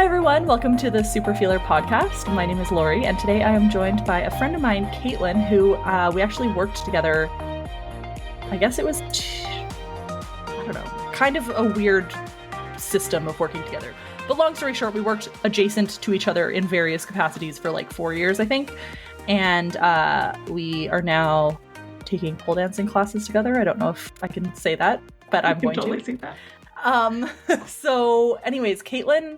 Hi everyone, welcome to the Super Feeler podcast. My name is Laurie, and today I am joined by a friend of mine, Katelyn, who we actually worked together. I guess it was, I don't know, kind of a weird system of working together. But long story short, we worked adjacent to each other in various capacities for like 4 years, I think. And we are now taking pole dancing classes together. I don't know if I can say that, but I'm going totally to. say that. So anyways, Katelyn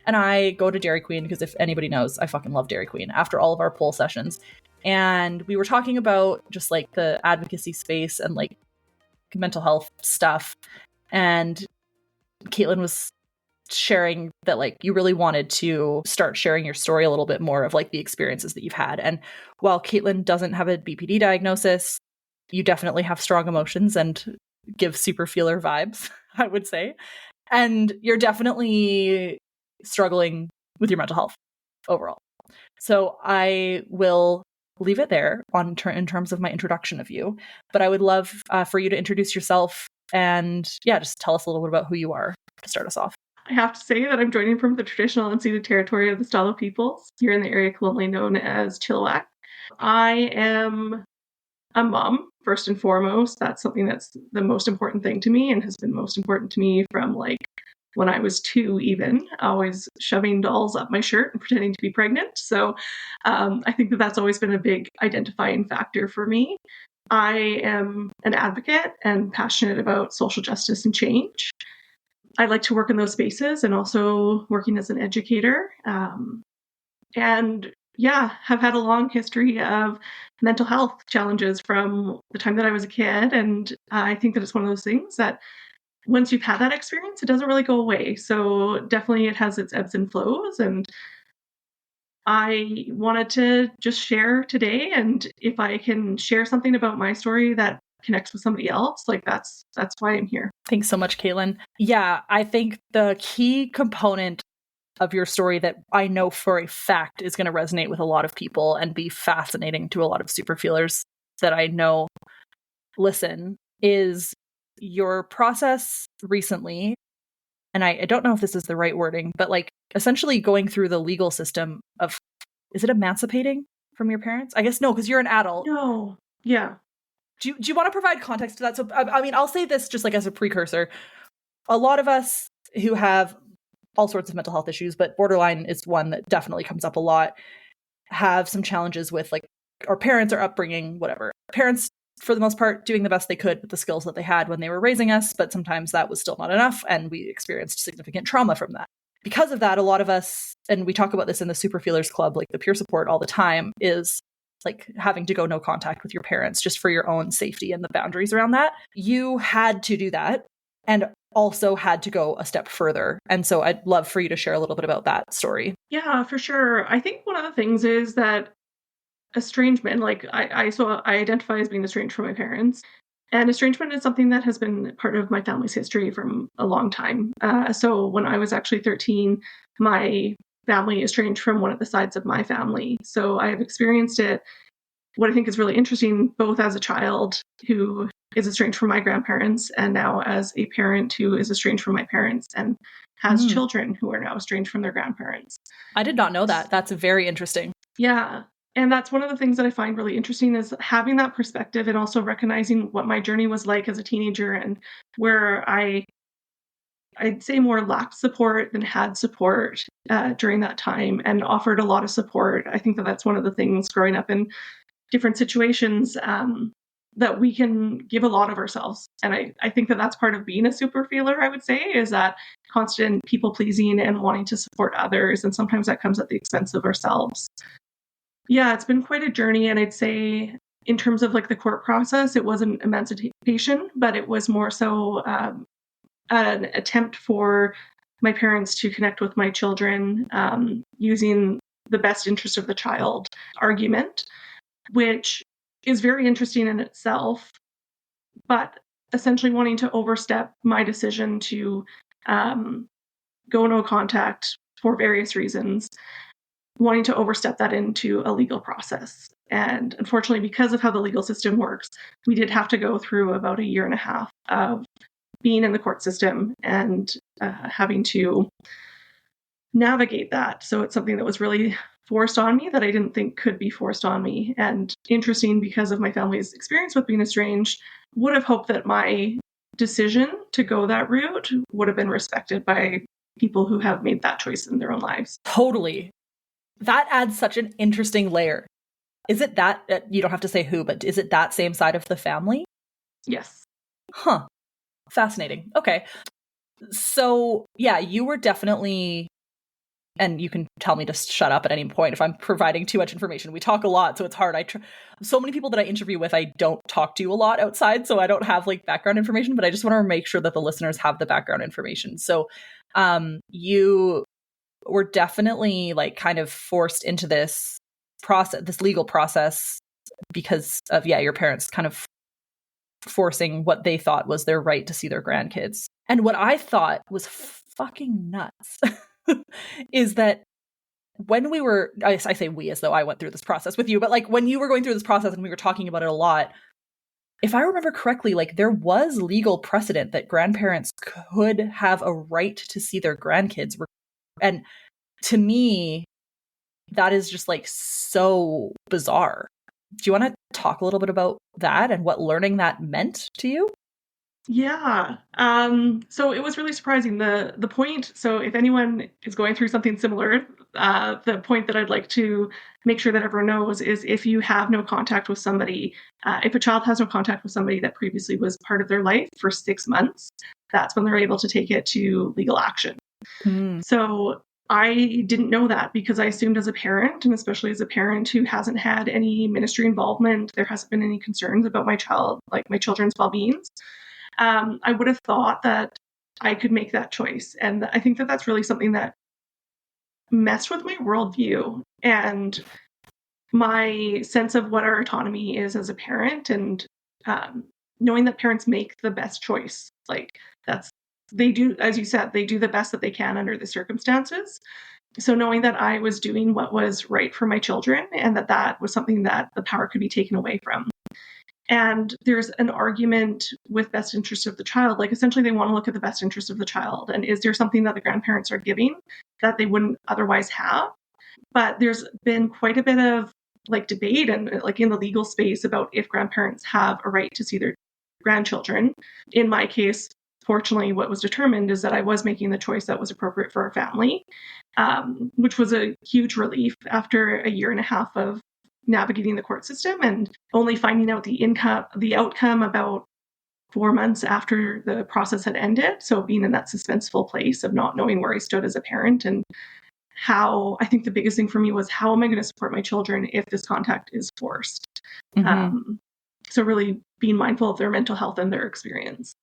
and I go to Dairy Queen because if anybody knows, I fucking love Dairy Queen after all of our pole sessions. And we were talking about just like the advocacy space and like mental health stuff. And Katelyn was sharing that like you really wanted to start sharing your story a little bit more of like the experiences that you've had. And while Katelyn doesn't have a BPD diagnosis, you definitely have strong emotions and give super feeler vibes, I would say. And you're definitely struggling with your mental health overall. So I will leave it there in terms of my introduction of you. But I would love for you to introduce yourself and just tell us a little bit about who you are to start us off. I have to say that I'm joining from the traditional unceded territory of the Stalo peoples here in the area colonially known as Chilliwack. I am a mom, first and foremost. That's something that's the most important thing to me and has been most important to me from like when I was 2 even, always shoving dolls up my shirt and pretending to be pregnant. So I think that that's always been a big identifying factor for me. I am an advocate and passionate about social justice and change. I like to work in those spaces and also working as an educator. Have had a long history of mental health challenges from the time that I was a kid. And I think that it's one of those things that once you've had that experience, it doesn't really go away. So definitely it has its ebbs and flows. And I wanted to just share today. And if I can share something about my story that connects with somebody else, like that's why I'm here. Thanks so much, Katelyn. Yeah, I think the key component of your story that I know for a fact is going to resonate with a lot of people and be fascinating to a lot of super feelers that I know listen is your process recently. And I don't know if this is the right wording, but like essentially going through the legal system of, is it emancipating from your parents? I guess no, because you're an adult. No. Yeah. Do you want to provide context to that? So, I mean, I'll say this just like as a precursor. A lot of us who have all sorts of mental health issues, but borderline is one that definitely comes up a lot, have some challenges with like our parents, our upbringing, whatever. Parents, for the most part, doing the best they could with the skills that they had when they were raising us, but sometimes that was still not enough, and we experienced significant trauma from that. Because of that, a lot of us, and we talk about this in the Super Feelers Club, like the peer support all the time, is like having to go no contact with your parents just for your own safety and the boundaries around that. You had to do that and also had to go a step further. And so I'd love for you to share a little bit about that story. Yeah, for sure. I think one of the things is that estrangement, like I identify as being estranged from my parents. And estrangement is something that has been part of my family's history from a long time. So when I was actually 13, my family estranged from one of the sides of my family. So I have experienced it. What I think is really interesting, both as a child who is estranged from my grandparents and now as a parent who is estranged from my parents and has children who are now estranged from their grandparents. I did not know that. That's very interesting. Yeah. And that's one of the things that I find really interesting is having that perspective and also recognizing what my journey was like as a teenager and where I'd say more lacked support than had support during that time and offered a lot of support. I think that that's one of the things growing up in different situations that we can give a lot of ourselves. And I think that that's part of being a super feeler, I would say, is that constant people pleasing and wanting to support others. And sometimes that comes at the expense of ourselves. Yeah, it's been quite a journey. And I'd say in terms of like the court process, it wasn't emancipation, but it was more so an attempt for my parents to connect with my children using the best interest of the child argument, which is very interesting in itself, but essentially wanting to overstep my decision to go no contact for various reasons, wanting to overstep that into a legal process. And unfortunately, because of how the legal system works, we did have to go through about 1.5 years of being in the court system and having to navigate that. So it's something that was really forced on me that I didn't think could be forced on me. And interesting, because of my family's experience with being estranged, would have hoped that my decision to go that route would have been respected by people who have made that choice in their own lives. Totally. That adds such an interesting layer. Is it that, you don't have to say who, but is it that same side of the family? Yes. Huh. Fascinating. Okay. So, yeah, you were definitely, and you can tell me to shut up at any point if I'm providing too much information. We talk a lot, so it's hard. So many people that I interview with, I don't talk to a lot outside, so I don't have like background information, but I just want to make sure that the listeners have the background information. So, you were definitely like kind of forced into this process, this legal process, because of, yeah, your parents kind of forcing what they thought was their right to see their grandkids. And what I thought was fucking nuts is that when we were, I say we as though I went through this process with you, but like when you were going through this process and we were talking about it a lot, if I remember correctly, like there was legal precedent that grandparents could have a right to see their grandkids. And to me, that is just like so bizarre. Do you want to talk a little bit about that and what learning that meant to you? Yeah. So it was really surprising. The point, so if anyone is going through something similar, the point that I'd like to make sure that everyone knows is if you have no contact with somebody, if a child has no contact with somebody that previously was part of their life for 6 months, that's when they're able to take it to legal action. So I didn't know that because I assumed as a parent, and especially as a parent who hasn't had any ministry involvement, there hasn't been any concerns about my children's well-being. I would have thought that I could make that choice. And I think that that's really something that messed with my worldview and my sense of what our autonomy is as a parent, and knowing that parents make the best choice. Like they do, as you said, they do the best that they can under the circumstances. So knowing that I was doing what was right for my children and that that was something that the power could be taken away from. And there's an argument with best interest of the child. Like essentially they want to look at the best interest of the child. And is there something that the grandparents are giving that they wouldn't otherwise have? But there's been quite a bit of like debate and like in the legal space about if grandparents have a right to see their grandchildren. In my case, fortunately, what was determined is that I was making the choice that was appropriate for our family, which was a huge relief after a year and a half of navigating the court system and only finding out the outcome about 4 months after the process had ended. So being in that suspenseful place of not knowing where I stood as a parent, and how I think the biggest thing for me was how am I going to support my children if this contact is forced? So really being mindful of their mental health and their experience.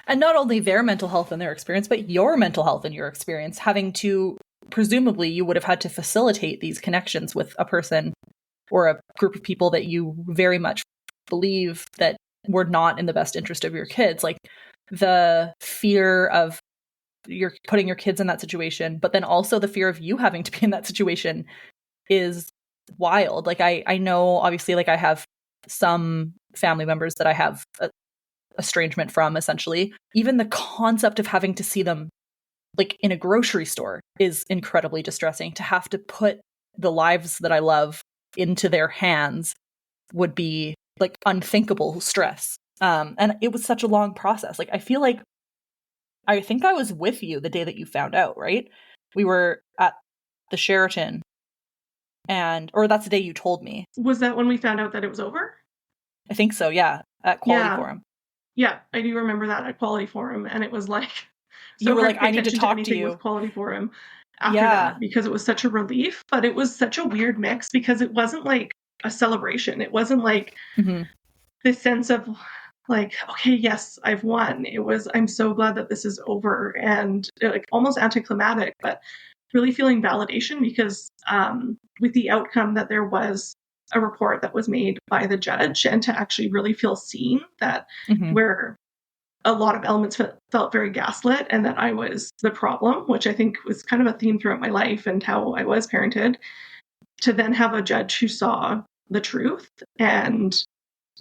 And not only their mental health and their experience, but your mental health and your experience, having to, presumably you would have had to facilitate these connections with a person or a group of people that you very much believe that were not in the best interest of your kids. Like the fear of you're putting your kids in that situation, but then also the fear of you having to be in that situation is wild. Like I know obviously like I have some family members that I have estrangement from, essentially. Even the concept of having to see them like in a grocery store is incredibly distressing. To have to put the lives that I love into their hands would be like unthinkable stress. And it was such a long process. Like I think I was with you the day that you found out, right? We were at the Sheraton or that's the day you told me. Was that when we found out that it was over? I think so, yeah. At Quality Forum. Yeah, I do remember that at Quality Forum, and it was like so you were like, I need to talk to you with Quality Forum after that because it was such a relief, but it was such a weird mix because it wasn't like a celebration. It wasn't like this sense of like, okay, yes, I've won. It was, I'm so glad that this is over, and like almost anticlimactic, but really feeling validation because with the outcome that there was a report that was made by the judge, and to actually really feel seen, that where a lot of elements felt very gaslit and that I was the problem, which I think was kind of a theme throughout my life and how I was parented, to then have a judge who saw the truth and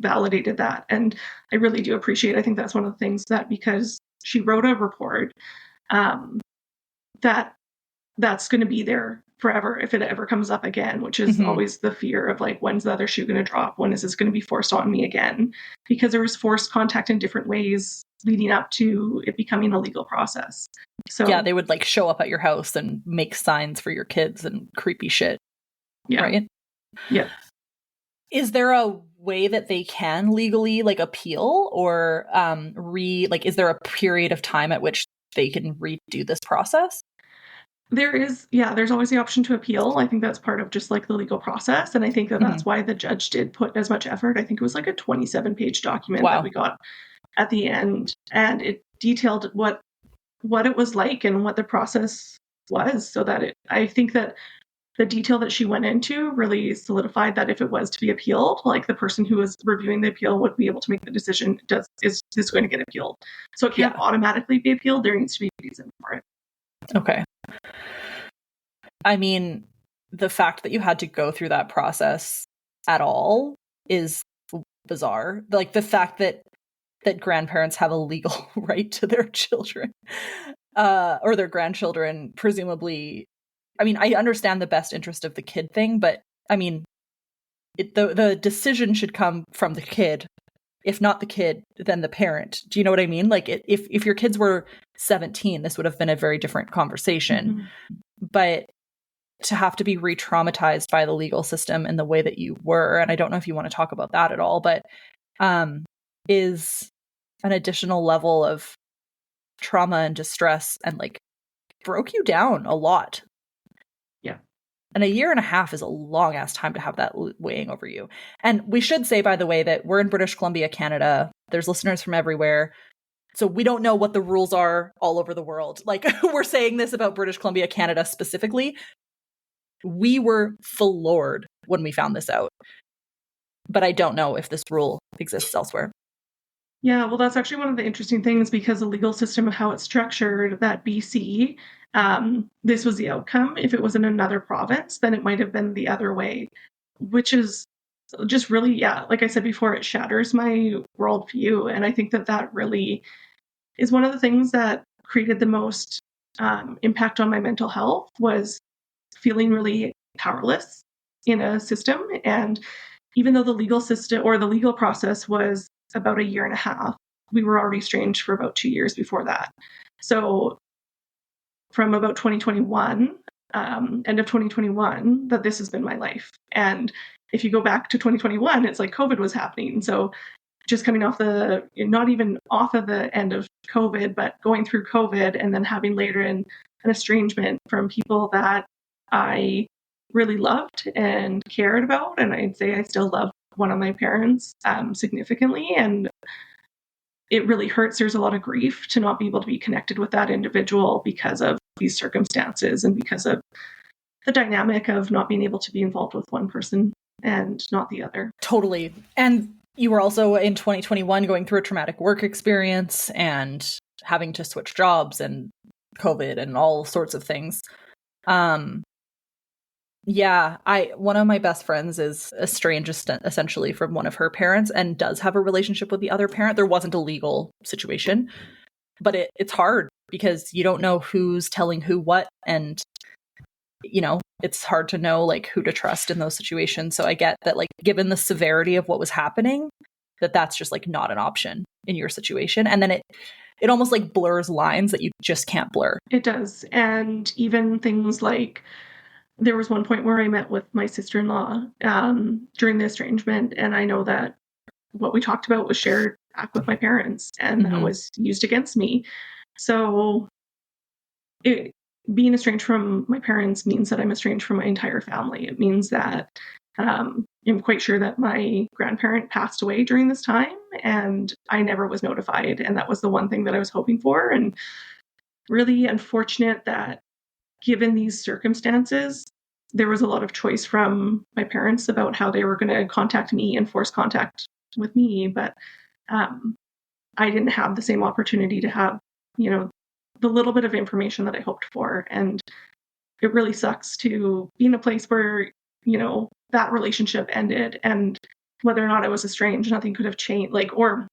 validated that. And I really do appreciate, I think that's one of the things that, because she wrote a report that that's going to be there forever if it ever comes up again, which is always the fear of like, when's the other shoe going to drop? When is this going to be forced on me again? Because there was forced contact in different ways leading up to it becoming a legal process. So yeah, they would like show up at your house and make signs for your kids and creepy shit. yeah. Right? Yeah. Is there a way that they can legally like appeal or is there a period of time at which they can redo this process? There's always the option to appeal. I think that's part of just like the legal process. And I think that that's why the judge did put as much effort. I think it was like a 27-page document that we got at the end. And it detailed what it was like and what the process was, so that I think that the detail that she went into really solidified that if it was to be appealed, like the person who was reviewing the appeal would be able to make the decision, is this going to get appealed? So it can't automatically be appealed. There needs to be a reason for it. Okay. I mean, the fact that you had to go through that process at all is bizarre. Like the fact that grandparents have a legal right to their children or their grandchildren, presumably. I mean, I understand the best interest of the kid thing, but I mean, the decision should come from the kid. If not the kid, then the parent. Do you know what I mean? Like if your kids were 17, this would have been a very different conversation. But to have to be re-traumatized by the legal system in the way that you were, and I don't know if you want to talk about that at all, but is an additional level of trauma and distress, and like broke you down a lot. Yeah. And a year and a half is a long ass time to have that weighing over you. And we should say, by the way, that we're in British Columbia, Canada. There's listeners from everywhere. So we don't know what the rules are all over the world. Like we're saying this about British Columbia, Canada specifically. We were floored when we found this out. But I don't know if this rule exists elsewhere. Yeah, well, that's actually one of the interesting things, because the legal system of how it's structured, that BC, this was the outcome. If it was in another province, then it might have been the other way, which is just really, like I said before, it shatters my worldview. And I think that really is one of the things that created the most impact on my mental health, was feeling really powerless in a system. And even though the legal system or the legal process was about a year and a half, we were already estranged for about 2 years before that. So from about 2021, end of 2021, that this has been my life. And if you go back to 2021, it's like COVID was happening. So just coming off not even off of the end of COVID, but going through COVID and then having later an estrangement from people that I really loved and cared about. And I'd say I still love one of my parents significantly. And it really hurts. There's a lot of grief to not be able to be connected with that individual because of these circumstances and because of the dynamic of not being able to be involved with one person and not the other. Totally. And you were also in 2021 going through a traumatic work experience and having to switch jobs and COVID and all sorts of things. One of my best friends is estranged essentially from one of her parents and does have a relationship with the other parent. There wasn't a legal situation, but it's hard because you don't know who's telling who what, and it's hard to know like who to trust in those situations. So I get that, like, given the severity of what was happening, that's just like not an option in your situation. And then it almost like blurs lines that you just can't blur. It does. And even things like, there was one point where I met with my sister-in-law during the estrangement, and I know that what we talked about was shared back with my parents, and that was used against me. So being estranged from my parents means that I'm estranged from my entire family. It means that I'm quite sure that my grandparent passed away during this time, and I never was notified. And that was the one thing that I was hoping for. And really unfortunate that, given these circumstances, there was a lot of choice from my parents about how they were going to contact me and force contact with me. But I didn't have the same opportunity to have, the little bit of information that I hoped for. And it really sucks to be in a place where, that relationship ended, and whether or not I was estranged, nothing could have changed. Or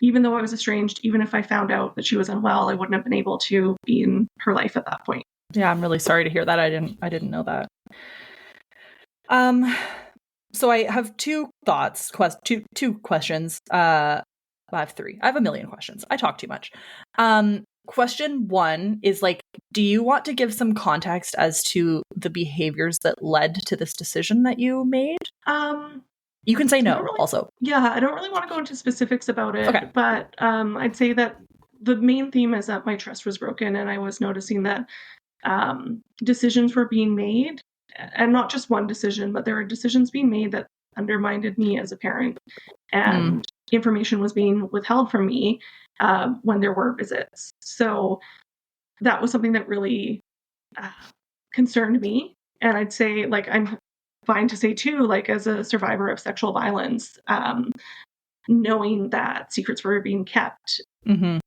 even though I was estranged, even if I found out that she was unwell, I wouldn't have been able to be in her life at that point. Yeah, I'm really sorry to hear that. I didn't know that. So I have two questions. I have three. I have a million questions. I talk too much. Question one is like, do you want to give some context as to the behaviors that led to this decision that you made? You can say no also. Yeah, I don't really want to go into specifics about it, Okay. but I'd say that the main theme is that my trust was broken, and I was noticing that decisions were being made, and not just one decision, but there were decisions being made that undermined me as a parent, and information was being withheld from me when there were visits. So that was something that really concerned me. And I'd say, like, I'm fine to say too, like, as a survivor of sexual violence, knowing that secrets were being kept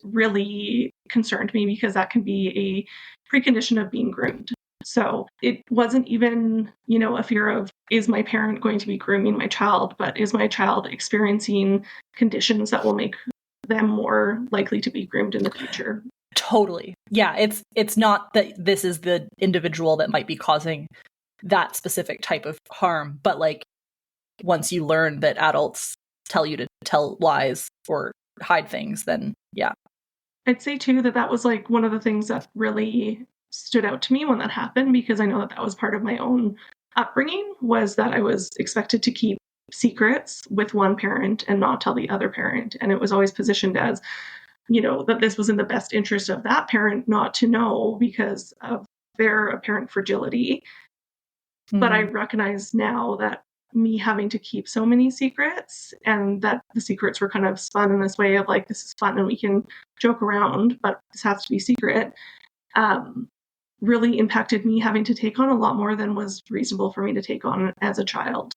really concerned me, because that can be a precondition of being groomed. So it wasn't even, a fear of, is my parent going to be grooming my child, but is my child experiencing conditions that will make them more likely to be groomed in the future? Totally. Yeah, it's not that this is the individual that might be causing that specific type of harm, but like once you learn that adults tell you to tell lies or hide things, then yeah. I'd say too that was like one of the things that really stood out to me when that happened, because I know that was part of my own upbringing, was that I was expected to keep secrets with one parent and not tell the other parent. And it was always positioned as, that this was in the best interest of that parent not to know because of their apparent fragility. But I recognize now that me having to keep so many secrets, and that the secrets were kind of spun in this way of like, this is fun and we can joke around, but this has to be secret, really impacted me having to take on a lot more than was reasonable for me to take on as a child.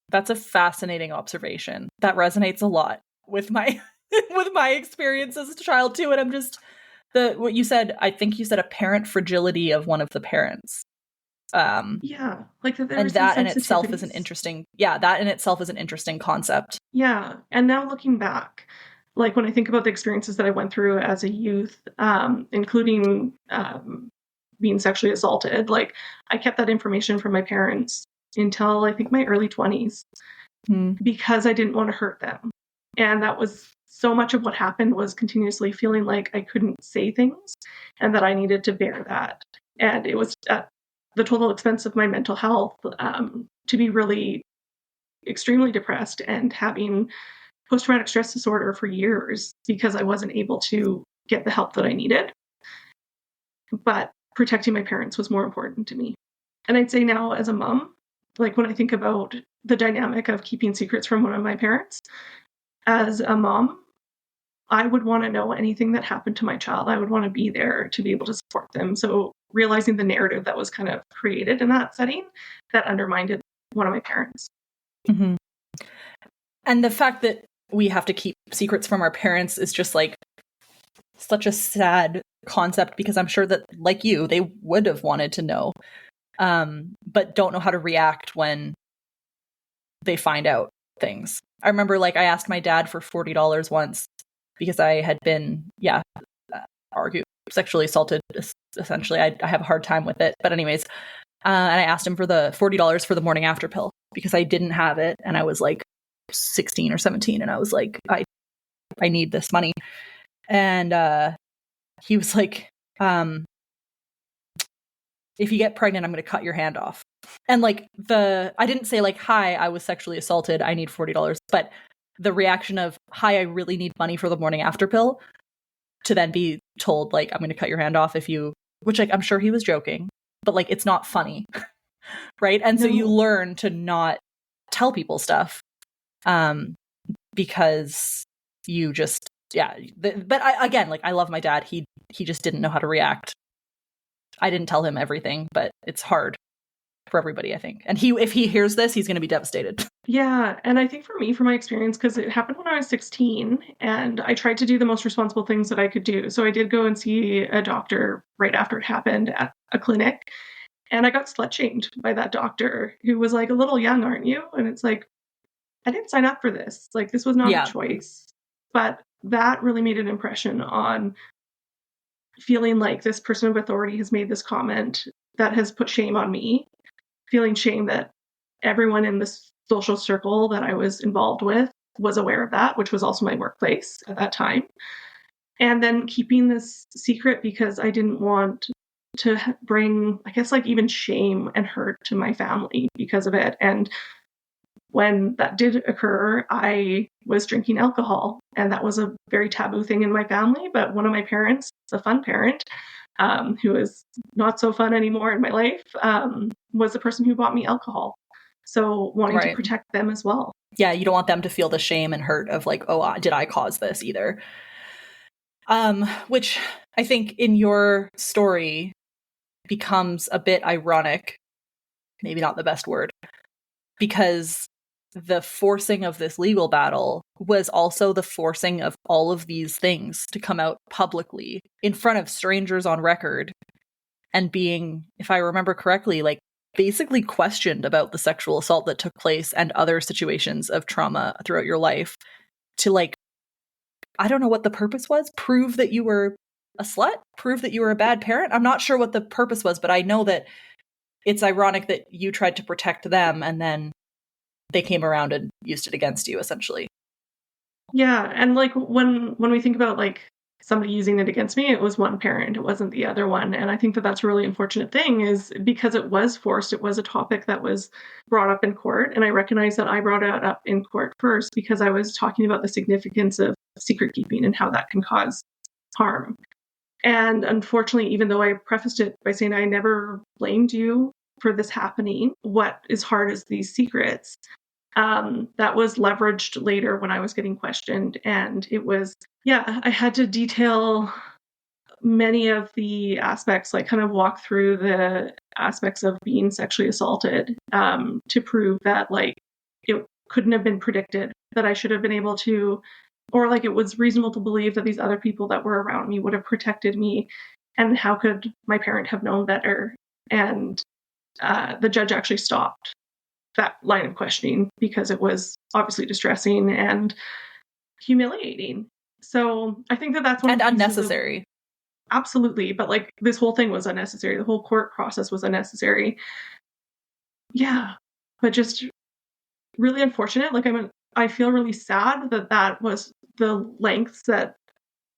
That's a fascinating observation. That resonates a lot with my with my experience as a child too. And I'm just what you said, I think you said a parent fragility of one of the parents. Yeah, like that. And that in itself is an interesting, that in itself is an interesting concept. Yeah. And now looking back, like when I think about the experiences that I went through as a youth, including being sexually assaulted, like I kept that information from my parents until I think my early 20s because I didn't want to hurt them. And that was so much of what happened, was continuously feeling like I couldn't say things and that I needed to bear that. And it was at the total expense of my mental health, to be really extremely depressed and having post-traumatic stress disorder for years because I wasn't able to get the help that I needed. But protecting my parents was more important to me. And I'd say now as a mom, like when I think about the dynamic of keeping secrets from one of my parents, as a mom, I would want to know anything that happened to my child. I would want to be there to be able to support them. So realizing the narrative that was kind of created in that setting that undermined one of my parents. And the fact that we have to keep secrets from our parents is just like such a sad concept, because I'm sure that, like you, they would have wanted to know, but don't know how to react when they find out things. I remember, like, I asked my dad for $40 once because I had been, sexually assaulted. Essentially, I have a hard time with it. But anyways, and I asked him for the $40 for the morning after pill because I didn't have it, and I was like 16 or 17, and I was like, I need this money. And he was like, if you get pregnant, I'm going to cut your hand off. And like I didn't say like, hi, I was sexually assaulted, I need $40. But the reaction of, hi, I really need money for the morning after pill, to then be told like, I'm going to cut your hand off if you, which like, I'm sure he was joking, but like, it's not funny. Right. And so you learn to not tell people stuff, because you just, but again, like, I love my dad. He just didn't know how to react. I didn't tell him everything, but it's hard for everybody, I think. And if he hears this, he's going to be devastated. Yeah. And I think for me, from my experience, because it happened when I was 16, and I tried to do the most responsible things that I could do. So I did go and see a doctor right after it happened at a clinic. And I got slut shamed by that doctor, who was like, a little young, aren't you? And it's like, I didn't sign up for this. Like, this was not a choice. But that really made an impression on feeling like this person of authority has made this comment that has put shame on me, feeling shame that everyone in this social circle that I was involved with was aware of that, which was also my workplace at that time. And then keeping this secret because I didn't want to bring, I guess, like even shame and hurt to my family because of it. And when that did occur, I was drinking alcohol, and that was a very taboo thing in my family. But one of my parents, a fun parent, who is not so fun anymore in my life, was the person who bought me alcohol. So wanting to protect them as well. Yeah, you don't want them to feel the shame and hurt of like, oh, did I cause this either? Which I think in your story becomes a bit ironic, maybe not the best word, because the forcing of this legal battle was also the forcing of all of these things to come out publicly in front of strangers on record and being, if I remember correctly, like basically questioned about the sexual assault that took place and other situations of trauma throughout your life to like, I don't know what the purpose was, prove that you were a slut, prove that you were a bad parent. I'm not sure what the purpose was, but I know that it's ironic that you tried to protect them and then they came around and used it against you, essentially. Yeah, and like when we think about like somebody using it against me, it was one parent, it wasn't the other one. And I think that that's a really unfortunate thing is because it was forced, it was a topic that was brought up in court. And I recognize that I brought it up in court first because I was talking about the significance of secret keeping and how that can cause harm. And unfortunately, even though I prefaced it by saying I never blamed you for this happening, what is hard is these secrets. That was leveraged later when I was getting questioned. And it was, I had to detail many of the aspects, like kind of walk through the aspects of being sexually assaulted to prove that like it couldn't have been predicted, that I should have been able to, or like it was reasonable to believe that these other people that were around me would have protected me. And how could my parent have known better? And the judge actually stopped that line of questioning because it was obviously distressing and humiliating. So I think that that's one and unnecessary. Absolutely, but like this whole thing was unnecessary. The whole court process was unnecessary. Yeah, but just really unfortunate. Like I feel really sad that that was the lengths that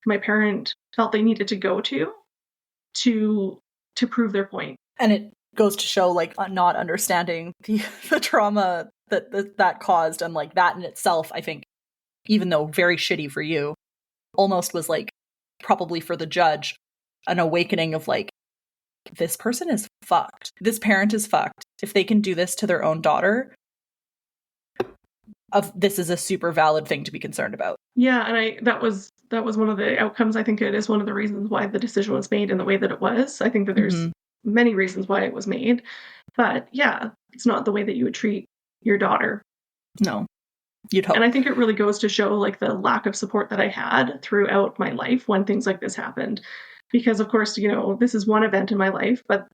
my parent felt they needed to go to prove their point. And it goes to show like not understanding the trauma that caused, and like that in itself, I think, even though very shitty for you, almost was like probably for the judge an awakening of like, this person is fucked. This parent is fucked. If they can do this to their own daughter, this is a super valid thing to be concerned about. Yeah, and that was one of the outcomes. I think it is one of the reasons why the decision was made in the way that it was. I think that there's many reasons why it was made, but yeah, it's not the way that you would treat your daughter. No, you'd hope. And I think it really goes to show like the lack of support that I had throughout my life when things like this happened. Because of course, you know, this is one event in my life, but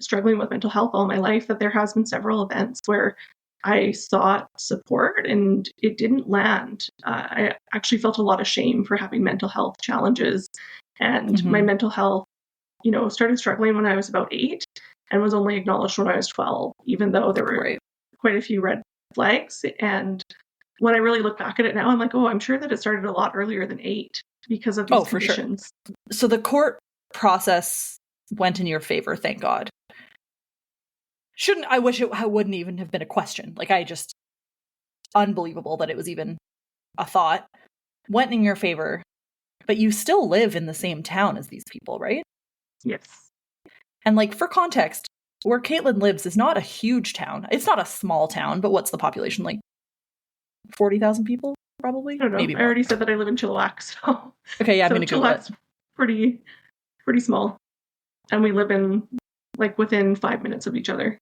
struggling with mental health all my life, that there has been several events where I sought support and it didn't land. I actually felt a lot of shame for having mental health challenges, and my mental health, you know, started struggling when I was about 8 and was only acknowledged when I was 12, even though there were quite a few red flags. And when I really look back at it now, I'm like, oh, I'm sure that it started a lot earlier than 8 because of these conditions. For sure. So the court process went in your favor, thank God. I wish it wouldn't even have been a question. Like, unbelievable that it was even a thought. Went in your favor, but you still live in the same town as these people, right? Yes. And like, for context, where Katelyn lives is not a huge town. It's not a small town, but what's the population? Like 40,000 people, probably? I don't know. Maybe I already said that I live in Chilliwack, so... Okay, yeah, I'm going to Google it. Pretty small. And we live in, like, within 5 minutes of each other.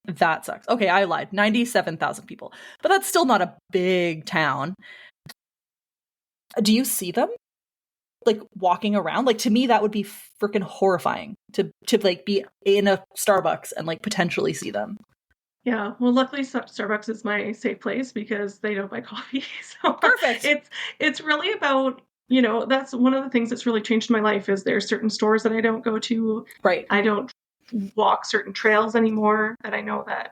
That sucks. Okay, I lied. 97,000 people. But that's still not a big town. Do you see them? Like, walking around? Like, to me, that would be freaking horrifying to like, be in a Starbucks and, like, potentially see them. Yeah, well, luckily Starbucks is my safe place because they don't buy coffee. So perfect. It's really about you know, that's one of the things that's really changed my life is there's certain stores that I don't go to. Right. I don't walk certain trails anymore that I know that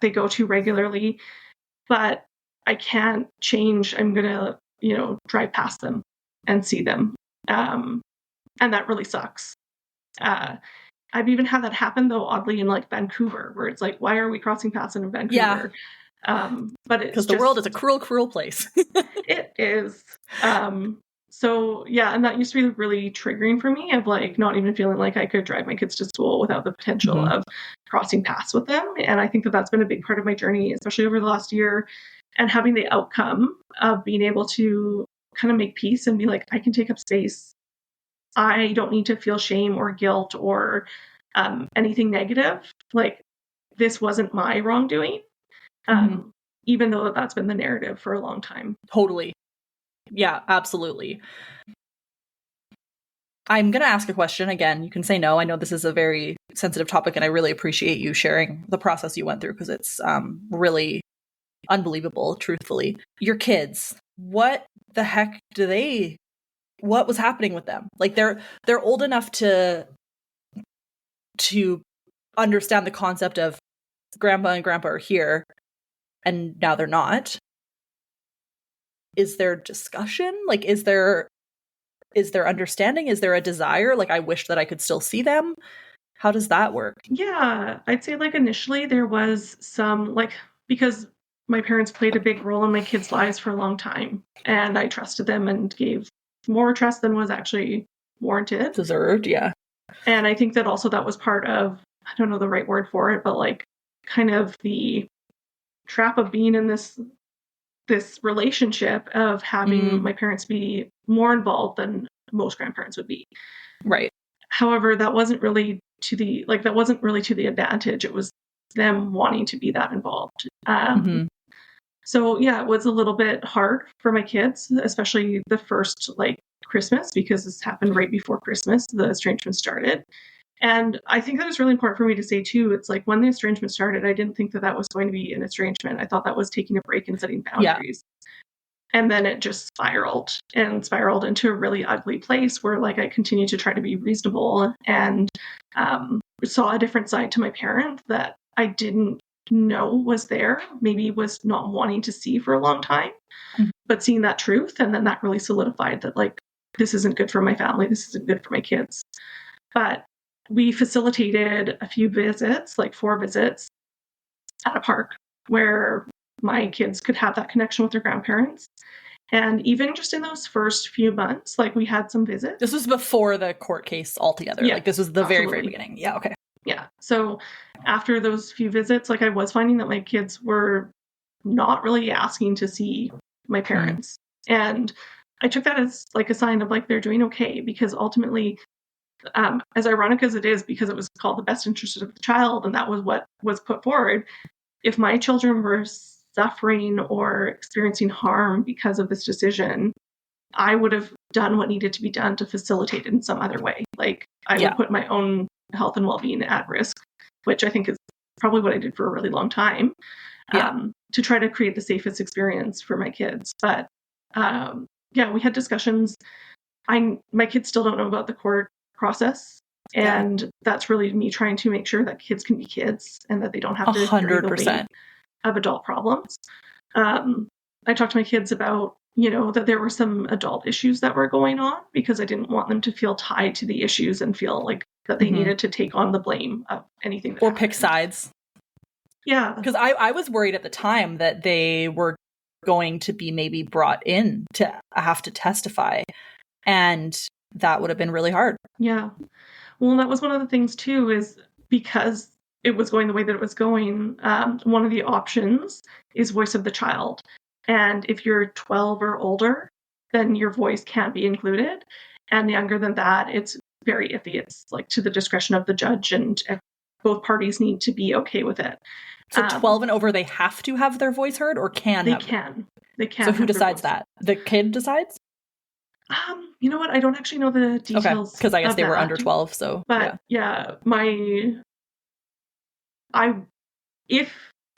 they go to regularly, but I can't change. I'm going to, you know, drive past them and see them. And that really sucks. I've even had that happen though, oddly, in like Vancouver, where it's like, why are we crossing paths in Vancouver? But it's because the world is a cruel, cruel place. It is. So yeah, and that used to be really triggering for me of like not even feeling like I could drive my kids to school without the potential of crossing paths with them. And I think that that's been a big part of my journey, especially over the last year, and having the outcome of being able to kind of make peace and be like, I can take up space. I don't need to feel shame or guilt or anything negative. Like this wasn't my wrongdoing. Even though that's been the narrative for a long time. Totally. Yeah, absolutely. I'm going to ask a question again. You can say no. I know this is a very sensitive topic, and I really appreciate you sharing the process you went through because it's really unbelievable, truthfully. Your kids, what the heck what was happening with them? Like they're old enough to understand the concept of grandma and grandpa are here, and now they're not. Is there discussion? Like, is there understanding? Is there a desire? Like, I wish that I could still see them. How does that work? Yeah, I'd say like initially there was some like, because my parents played a big role in my kids' lives for a long time, and I trusted them and gave more trust than was actually warranted. Deserved, yeah. And I think that also that was part of, I don't know the right word for it, but like kind of the trap of being in this relationship of having my parents be more involved than most grandparents would be. Right. However, that wasn't really to the advantage. It was them wanting to be that involved. So yeah, it was a little bit hard for my kids, especially the first like Christmas, because this happened right before Christmas, the estrangement started. And I think that was really important for me to say too. It's like when the estrangement started, I didn't think that that was going to be an estrangement. I thought that was taking a break and setting boundaries. Yeah. And then it just spiraled into a really ugly place where like I continued to try to be reasonable and saw a different side to my parent that I didn't know was there, maybe was not wanting to see for a long time, but seeing that truth. And then that really solidified that like, this isn't good for my family. This isn't good for my kids. But we facilitated a few visits, like 4 visits at a park where my kids could have that connection with their grandparents. And even just in those first few months, like we had some visits. This was before the court case altogether. Yeah, like this was the very, very beginning. Yeah, okay. Yeah. So after those few visits, like I was finding that my kids were not really asking to see my parents. And I took that as like a sign of like they're doing okay, because ultimately, as ironic as it is, because it was called the best interest of the child, and that was what was put forward. If my children were suffering or experiencing harm because of this decision, I would have done what needed to be done to facilitate it in some other way. Like I would put my own health and well-being at risk, which I think is probably what I did for a really long time, to try to create the safest experience for my kids. But we had discussions. My kids still don't know about the court process. And that's really me trying to make sure that kids can be kids and that they don't have to 100% carry the weight of adult problems. I talked to my kids about, that there were some adult issues that were going on, because I didn't want them to feel tied to the issues and feel like that they needed to take on the blame of anything that happened. Pick sides. Yeah. Because I was worried at the time that they were going to be maybe brought in to have to testify. And that would have been really hard. Yeah. Well, that was one of the things too, is because it was going the way that it was going, one of the options is voice of the child. And if you're 12 or older, then your voice can't be included. And younger than that, it's very iffy. It's like to the discretion of the judge, and both parties need to be okay with it. So 12 and over, they have to have their voice heard, or can they have can. They can. So who decides that? The kid decides? You know what? I don't actually know the details. Because I guess they were under 12, so. But if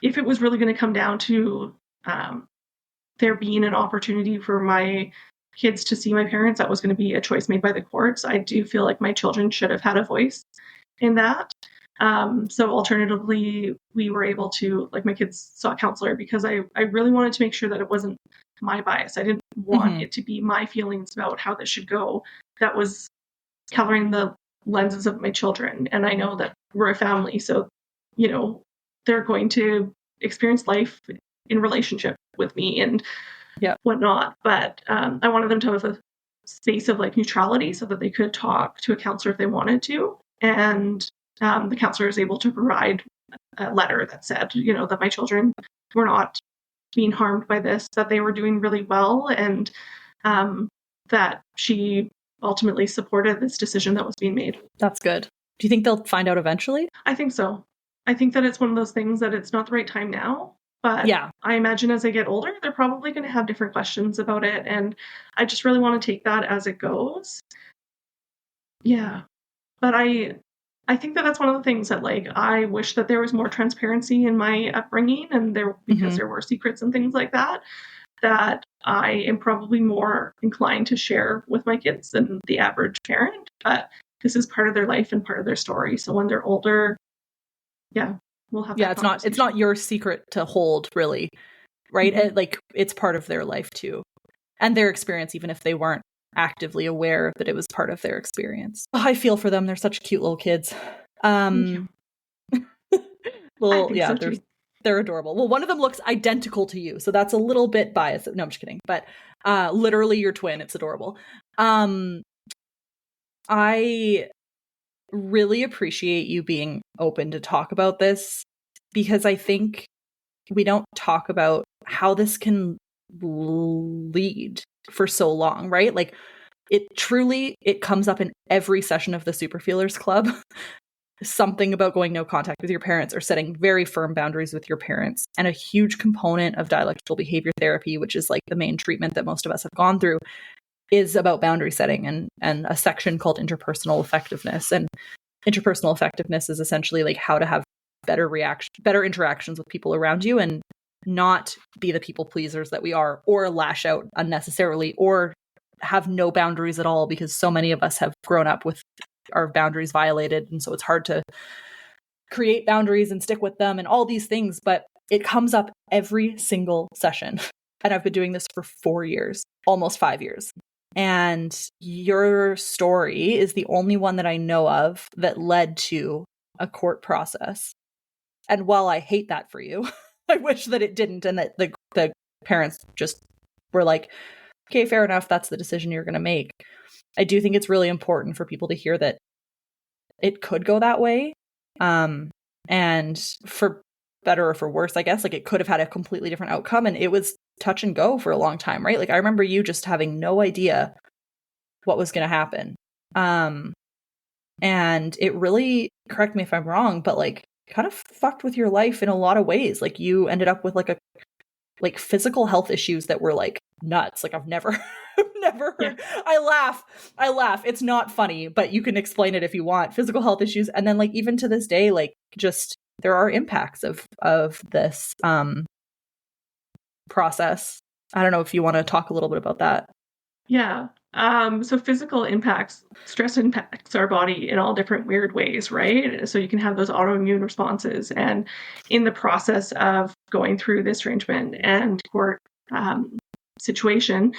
it was really going to come down to there being an opportunity for my kids to see my parents, that was going to be a choice made by the courts. I do feel like my children should have had a voice in that. So alternatively, we were able to, like, my kids saw a counselor because I really wanted to make sure that it wasn't my bias. I didn't want it to be my feelings about how this should go. That was coloring the lenses of my children. And I know that we're a family, so, you know, they're going to experience life in relationship with me and whatnot. But I wanted them to have a space of like neutrality so that they could talk to a counselor if they wanted to. And the counselor is able to provide a letter that said, you know, that my children were not being harmed by this, that they were doing really well, and that she ultimately supported this decision that was being made. That's good. Do you think they'll find out eventually? I think so. I think that it's one of those things that it's not the right time now, but I imagine as they get older, they're probably going to have different questions about it, and I just really want to take that as it goes. Yeah. But I think that that's one of the things that, like, I wish that there was more transparency in my upbringing, and because there were secrets and things like that, that I am probably more inclined to share with my kids than the average parent. But this is part of their life and part of their story. So when they're older, we'll have that it's not your secret to hold, really, right? Like, it's part of their life too, and their experience, even if they weren't actively aware that it was part of their experience. Oh, I feel for them. They're such cute little kids. Thank you. They're adorable. Well, one of them looks identical to you, so that's a little bit biased. No, I'm just kidding. But literally your twin. It's adorable. I really appreciate you being open to talk about this, because I think we don't talk about how this can lead for so long, right? Like, it comes up in every session of the Super Feelers Club. Something about going no contact with your parents or setting very firm boundaries with your parents. And a huge component of dialectical behavior therapy, which is like the main treatment that most of us have gone through, is about boundary setting and a section called interpersonal effectiveness. And interpersonal effectiveness is essentially like how to have better interactions with people around you and not be the people pleasers that we are, or lash out unnecessarily, or have no boundaries at all, because so many of us have grown up with our boundaries violated, and so it's hard to create boundaries and stick with them and all these things. But it comes up every single session, and I've been doing this for 4 years, almost 5 years. And your story is the only one that I know of that led to a court process. And while I hate that for you, I wish that it didn't, and that the parents just were like, okay, fair enough, that's the decision you're going to make. I do think it's really important for people to hear that it could go that way. And for better or for worse, I guess, like, it could have had a completely different outcome, and it was touch and go for a long time, right? Like, I remember you just having no idea what was going to happen. And it really, correct me if I'm wrong, but like, kind of fucked with your life in a lot of ways. Like, you ended up with like physical health issues that were like nuts. Like, I've never heard. Yeah. I laugh. It's not funny, but you can explain it if you want. Physical health issues. And then, like, even to this day, like, just there are impacts of this process. I don't know if you want to talk a little bit about that. Yeah. So physical impacts, stress impacts our body in all different weird ways, right? So you can have those autoimmune responses. And in the process of going through the estrangement and court situation,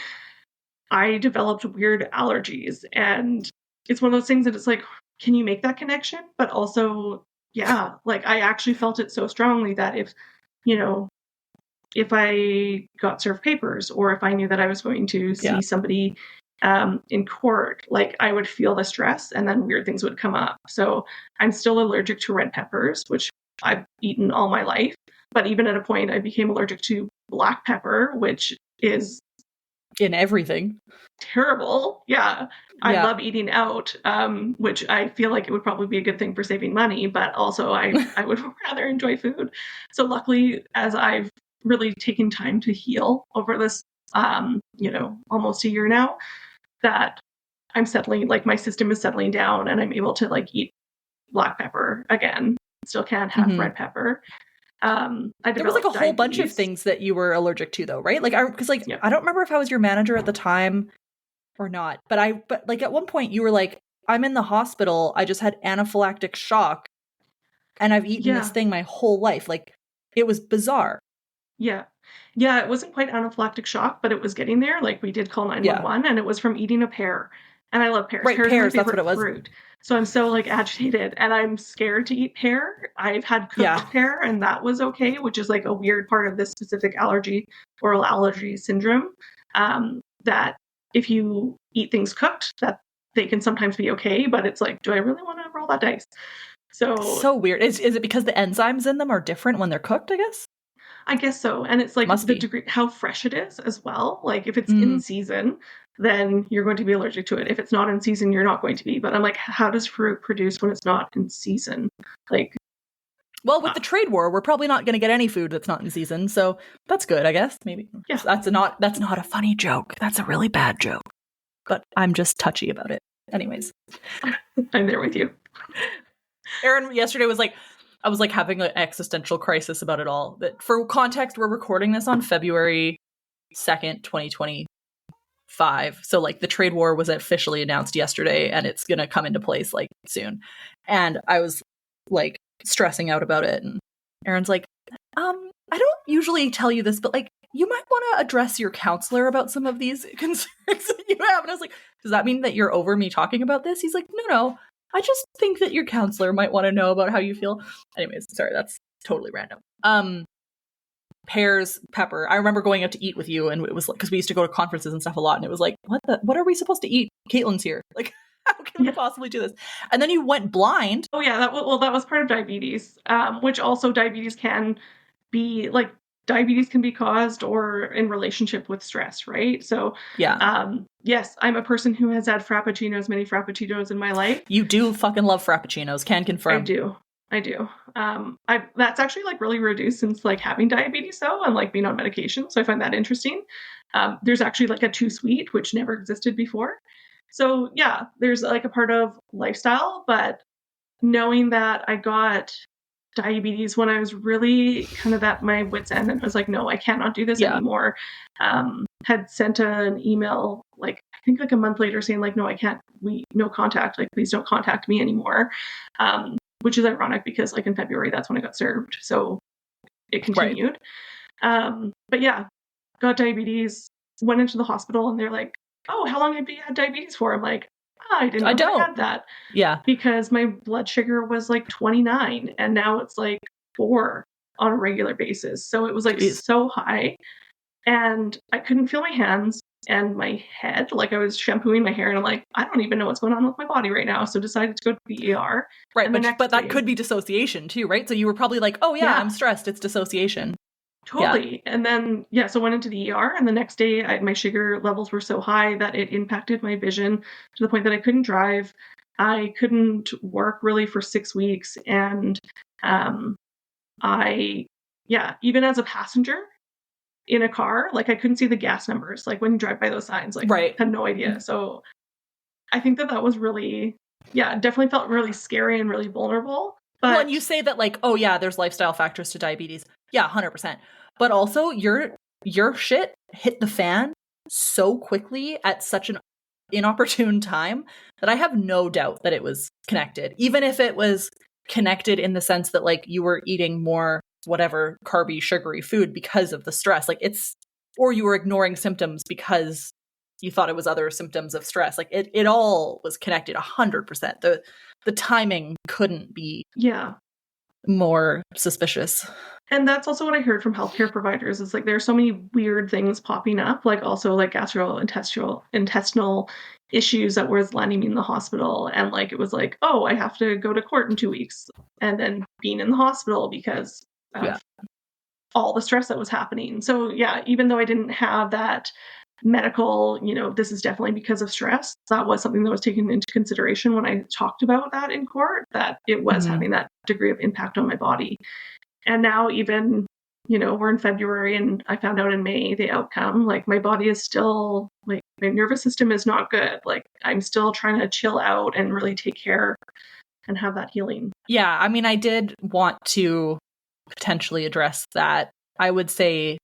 I developed weird allergies. And it's one of those things that it's like, can you make that connection? But also, yeah, like, I actually felt it so strongly that if I got served papers, or if I knew that I was going to see somebody in court, like, I would feel the stress, and then weird things would come up. So I'm still allergic to red peppers, which I've eaten all my life. But even at a point, I became allergic to black pepper, which is in everything. Terrible. Yeah. I love eating out, which I feel like it would probably be a good thing for saving money, but also I would rather enjoy food. So luckily, as I've really taken time to heal over this, almost a year now, that I'm settling, like, my system is settling down, and I'm able to, like, eat black pepper again. Still can't have red pepper. There was like a whole bunch of things that you were allergic to, though, right? Like, I don't remember if I was your manager at the time, or not. But like at one point you were like, I'm in the hospital. I just had anaphylactic shock and I've eaten this thing my whole life. Like it was bizarre. Yeah. Yeah, it wasn't quite anaphylactic shock, but it was getting there. Like we did call 911 and it was from eating a pear. And I love pears. Right, Pears are my that's what favorite it was. fruit. So I'm so like agitated and I'm scared to eat pear. I've had cooked pear and that was okay, which is like a weird part of this specific allergy, oral allergy syndrome. That if you eat things cooked, that they can sometimes be okay, but it's like, do I really want to roll that dice? So weird. Is it because the enzymes in them are different when they're cooked, I guess? I guess so. And it's like the degree, how fresh it is as well. Like if it's in season, then you're going to be allergic to it. If it's not in season, you're not going to be. But I'm like, how does fruit produce when it's not in season? Like, well, with the trade war, we're probably not going to get any food that's not in season. So that's good, I guess. Maybe. Yeah. That's not a funny joke. That's a really bad joke. But I'm just touchy about it. Anyways. I'm there with you. Erin yesterday was like, I was like having an existential crisis about it all. But for context, we're recording this on February 2nd, 2025. So like the trade war was officially announced yesterday and it's going to come into place like soon. And I was like stressing out about it. And Erin's like, I don't usually tell you this, but like you might want to address your counselor about some of these concerns that you have. And I was like, does that mean that you're over me talking about this? He's like, no. I just think that your counselor might want to know about how you feel. Anyways, sorry, that's totally random. Pears, pepper. I remember going out to eat with you, and it was like, because we used to go to conferences and stuff a lot, and it was like, what are we supposed to eat? Katelyn's here. Like, how can we possibly do this? And then you went blind. Oh yeah, that was part of diabetes, which also diabetes can be like, diabetes can be caused or in relationship with stress, right? So yes, I'm a person who has had many frappuccinos in my life. You do fucking love frappuccinos, can confirm. I do. That's actually like really reduced since like having diabetes though, and like being on medication. So I find that interesting. There's actually like a too sweet, which never existed before. So yeah, there's like a part of lifestyle, but knowing that I got diabetes when I was really kind of at my wit's end and was like, no, I cannot do this anymore. Had sent an email, like, I think like a month later saying like, no, I can't, no contact, like, please don't contact me anymore. Which is ironic because like in February, that's when I got served. So it continued. Right. But yeah, got diabetes, went into the hospital and they're like, oh, how long have you had diabetes for? I'm like, I didn't know I had that. Yeah. Because my blood sugar was like 29 and now it's like 4 on a regular basis. So it was like so high and I couldn't feel my hands and my head. Like I was shampooing my hair and I'm like, I don't even know what's going on with my body right now. So decided to go to the ER. Right. But that could be dissociation too, right? So you were probably like, oh yeah. I'm stressed. It's dissociation. Totally. Yeah. And then, so went into the ER and the next day my sugar levels were so high that it impacted my vision to the point that I couldn't drive. I couldn't work really for 6 weeks. And even as a passenger in a car, like I couldn't see the gas numbers. Like when you drive by those signs, like I had no idea. So I think that was really, definitely felt really scary and really vulnerable. But when you say that like, oh yeah, there's lifestyle factors to diabetes. Yeah, 100%. But also your shit hit the fan so quickly at such an inopportune time that I have no doubt that it was connected. Even if it was connected in the sense that like you were eating more whatever carby, sugary food because of the stress. Like or you were ignoring symptoms because you thought it was other symptoms of stress. Like it all was connected 100%. The timing couldn't be more suspicious. And that's also what I heard from healthcare providers is like there's so many weird things popping up, like also like gastrointestinal issues that was landing me in the hospital. And like it was like, oh, I have to go to court in 2 weeks and then being in the hospital because of all the stress that was happening. So even though I didn't have that medical, this is definitely because of stress, that was something that was taken into consideration when I talked about that in court, that it was having that degree of impact on my body. And now even, we're in February and I found out in May the outcome, like my body is still like my nervous system is not good. Like I'm still trying to chill out and really take care and have that healing. Yeah. I mean, I did want to potentially address that. I would say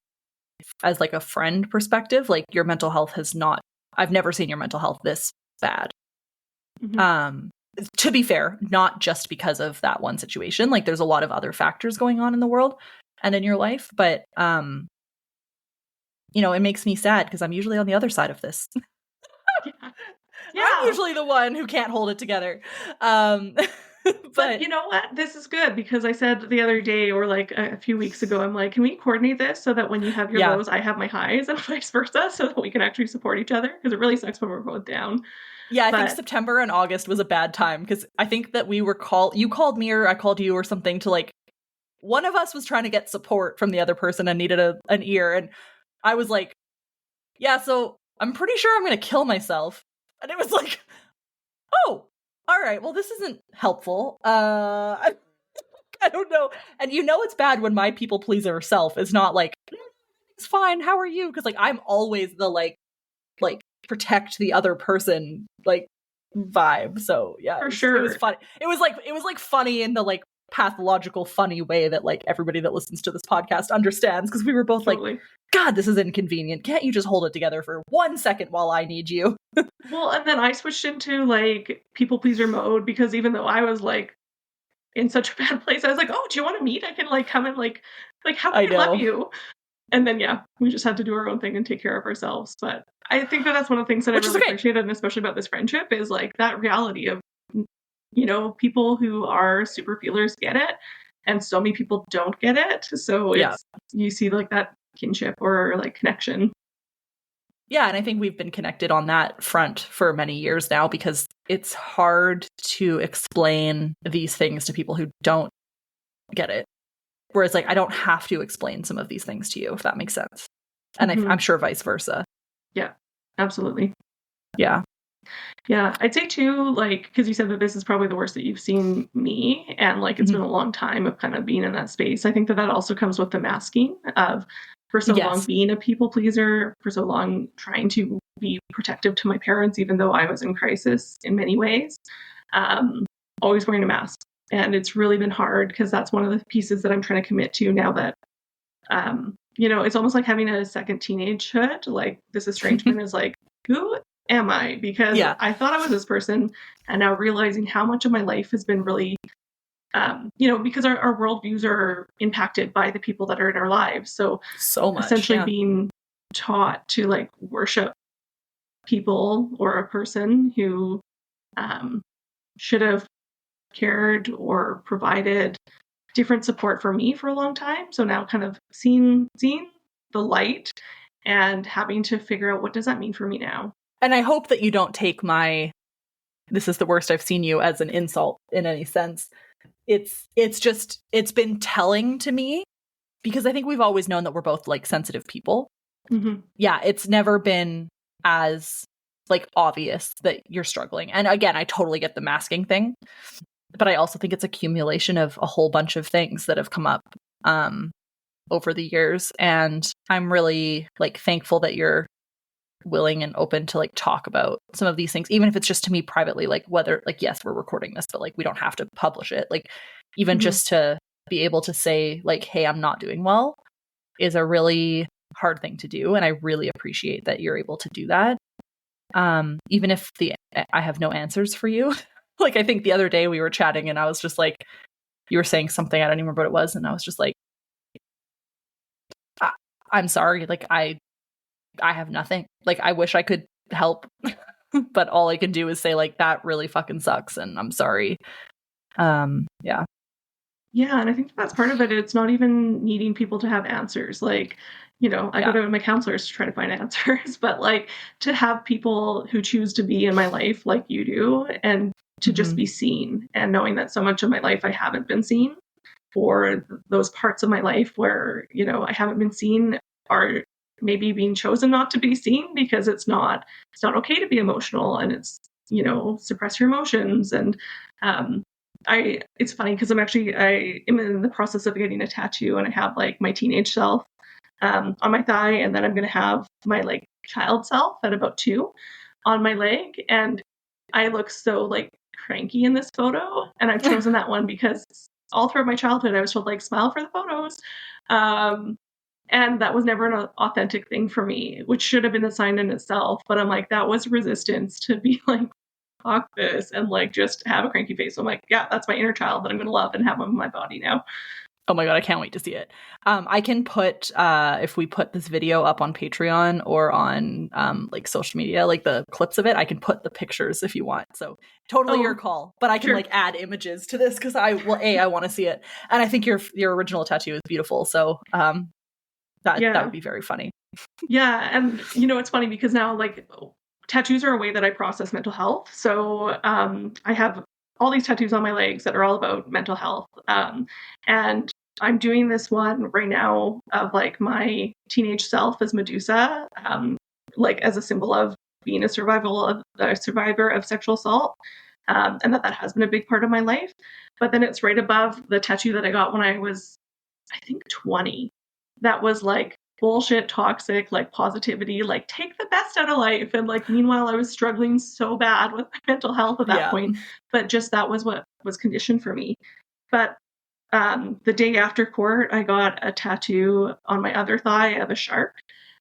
as like a friend perspective, like your mental health has not, I've never seen your mental health this bad. Mhm. To be fair, not just because of that one situation. Like there's a lot of other factors going on in the world and in your life, but you know, it makes me sad because I'm usually on the other side of this. Yeah. I'm Yeah. usually the one who can't hold it together. But But you know what? This is good because I said the other day or like a few weeks ago, I'm like, can we coordinate this so that when you have your yeah, lows, I have my highs and vice versa so that we can actually support each other? Because it really sucks when we're both down. yeah, I think But September and August was a bad time because I think that we were you called me or I called you or something to like, one of us was trying to get support from the other person and needed an ear. And I was like, yeah, so I'm pretty sure I'm going to kill myself. And it was like, oh, all right, well, this isn't helpful. I don't know. And you know it's bad when my people pleaser self is not like, it's fine, how are you? Because like I'm always the like protect the other person like vibe. So yeah, for it was sure, funny. It was like funny in the like pathological funny way that like everybody that listens to this podcast understands because we were both like, totally. God, this is inconvenient. Can't you just hold it together for 1 second while I need you? Well, and then I switched into like people pleaser mode because even though I was like in such a bad place, I was like, oh, do you want to meet? I can like come and like how I can I love know. you? And then yeah, we just had to do our own thing and take care of ourselves. But I think that that's one of the things that I Which is really okay. appreciated, and especially about this friendship, is like that reality of people who are super feelers get it, and so many people don't get it. So Yeah. it's you see like that kinship or like connection. Yeah, and I think we've been connected on that front for many years now because it's hard to explain these things to people who don't get it. Whereas, like, I don't have to explain some of these things to you, if that makes sense. And Mm-hmm. I'm sure vice versa. Yeah, absolutely. Yeah. Yeah, I'd say too, like, because you said that this is probably the worst that you've seen me, and like it's Mhm. been a long time of kind of being in that space. I think that that also comes with the masking of for so long Yes. being a people pleaser, for so long trying to be protective to my parents, even though I was in crisis in many ways. Um, Always wearing a mask. And it's really been hard because that's one of the pieces that I'm trying to commit to now that, it's almost like having a second teenagehood. Like this estrangement is like, who am I? Because Yeah. I thought I was this person, and now realizing how much of my life has been really, because our worldviews are impacted by the people that are in our lives. So So much. essentially Yeah. being taught to like worship people or a person who um, should have cared or provided different support for me for a long time. So now kind of seeing the light and having to figure out what does that mean for me now. And I hope that you don't take my this is the worst I've seen you as an insult in any sense. It's been telling to me because I think we've always known that we're both like sensitive people. Mm-hmm. Yeah, it's never been as like obvious that you're struggling. And again, I totally get the masking thing, but I also think it's accumulation of a whole bunch of things that have come up over the years. And I'm really like thankful that you're willing and open to like talk about some of these things, even if it's just to me privately, like whether like, yes, we're recording this, but like we don't have to publish it. Like even Mm-hmm. just to be able to say like, hey, I'm not doing well is a really hard thing to do. And I really appreciate that you're able to do that. Even if I have no answers for you. Like I think the other day we were chatting and I was just like, you were saying something, I don't even remember what it was. And I was just like, I'm sorry. Like I have nothing. Like I wish I could help, but all I can do is say like that really fucking sucks and I'm sorry. Yeah. Yeah, and I think that's part of it. It's not even needing people to have answers. Like, I go Yeah. to my counselors to try to find answers, but like to have people who choose to be in my life like you do and to just Mm-hmm. be seen and knowing that so much of my life I haven't been seen or those parts of my life where, I haven't been seen are maybe being chosen not to be seen because it's not okay to be emotional and it's, suppress your emotions and it's funny because I am in the process of getting a tattoo and I have like my teenage self on my thigh and then I'm going to have my like child self at about 2 on my leg and I look so like cranky in this photo and I've chosen that one because all throughout my childhood I was told like smile for the photos. And that was never an authentic thing for me, which should have been a sign in itself. But I'm like, that was resistance to be like, fuck this, and like just have a cranky face. So I'm like, yeah, that's my inner child that I'm going to love and have on my body now. Oh my God, I can't wait to see it. I can put, if we put this video up on Patreon or on like social media, like the clips of it, I can put the pictures if you want. So totally your call. But I can like add images to this because I want to see it. And I think your original tattoo is beautiful. So that would be very funny. Yeah. And you know, it's funny because now like tattoos are a way that I process mental health. So I have all these tattoos on my legs that are all about mental health. And I'm doing this one right now of like my teenage self as Medusa, like as a symbol of being a survivor of sexual assault. And that has been a big part of my life. But then it's right above the tattoo that I got when I was, I think, 20. That was like bullshit, toxic, like positivity, like take the best out of life. And like, meanwhile, I was struggling so bad with mental health at that point. But just that was what was conditioned for me. But the day after court, I got a tattoo on my other thigh of a shark,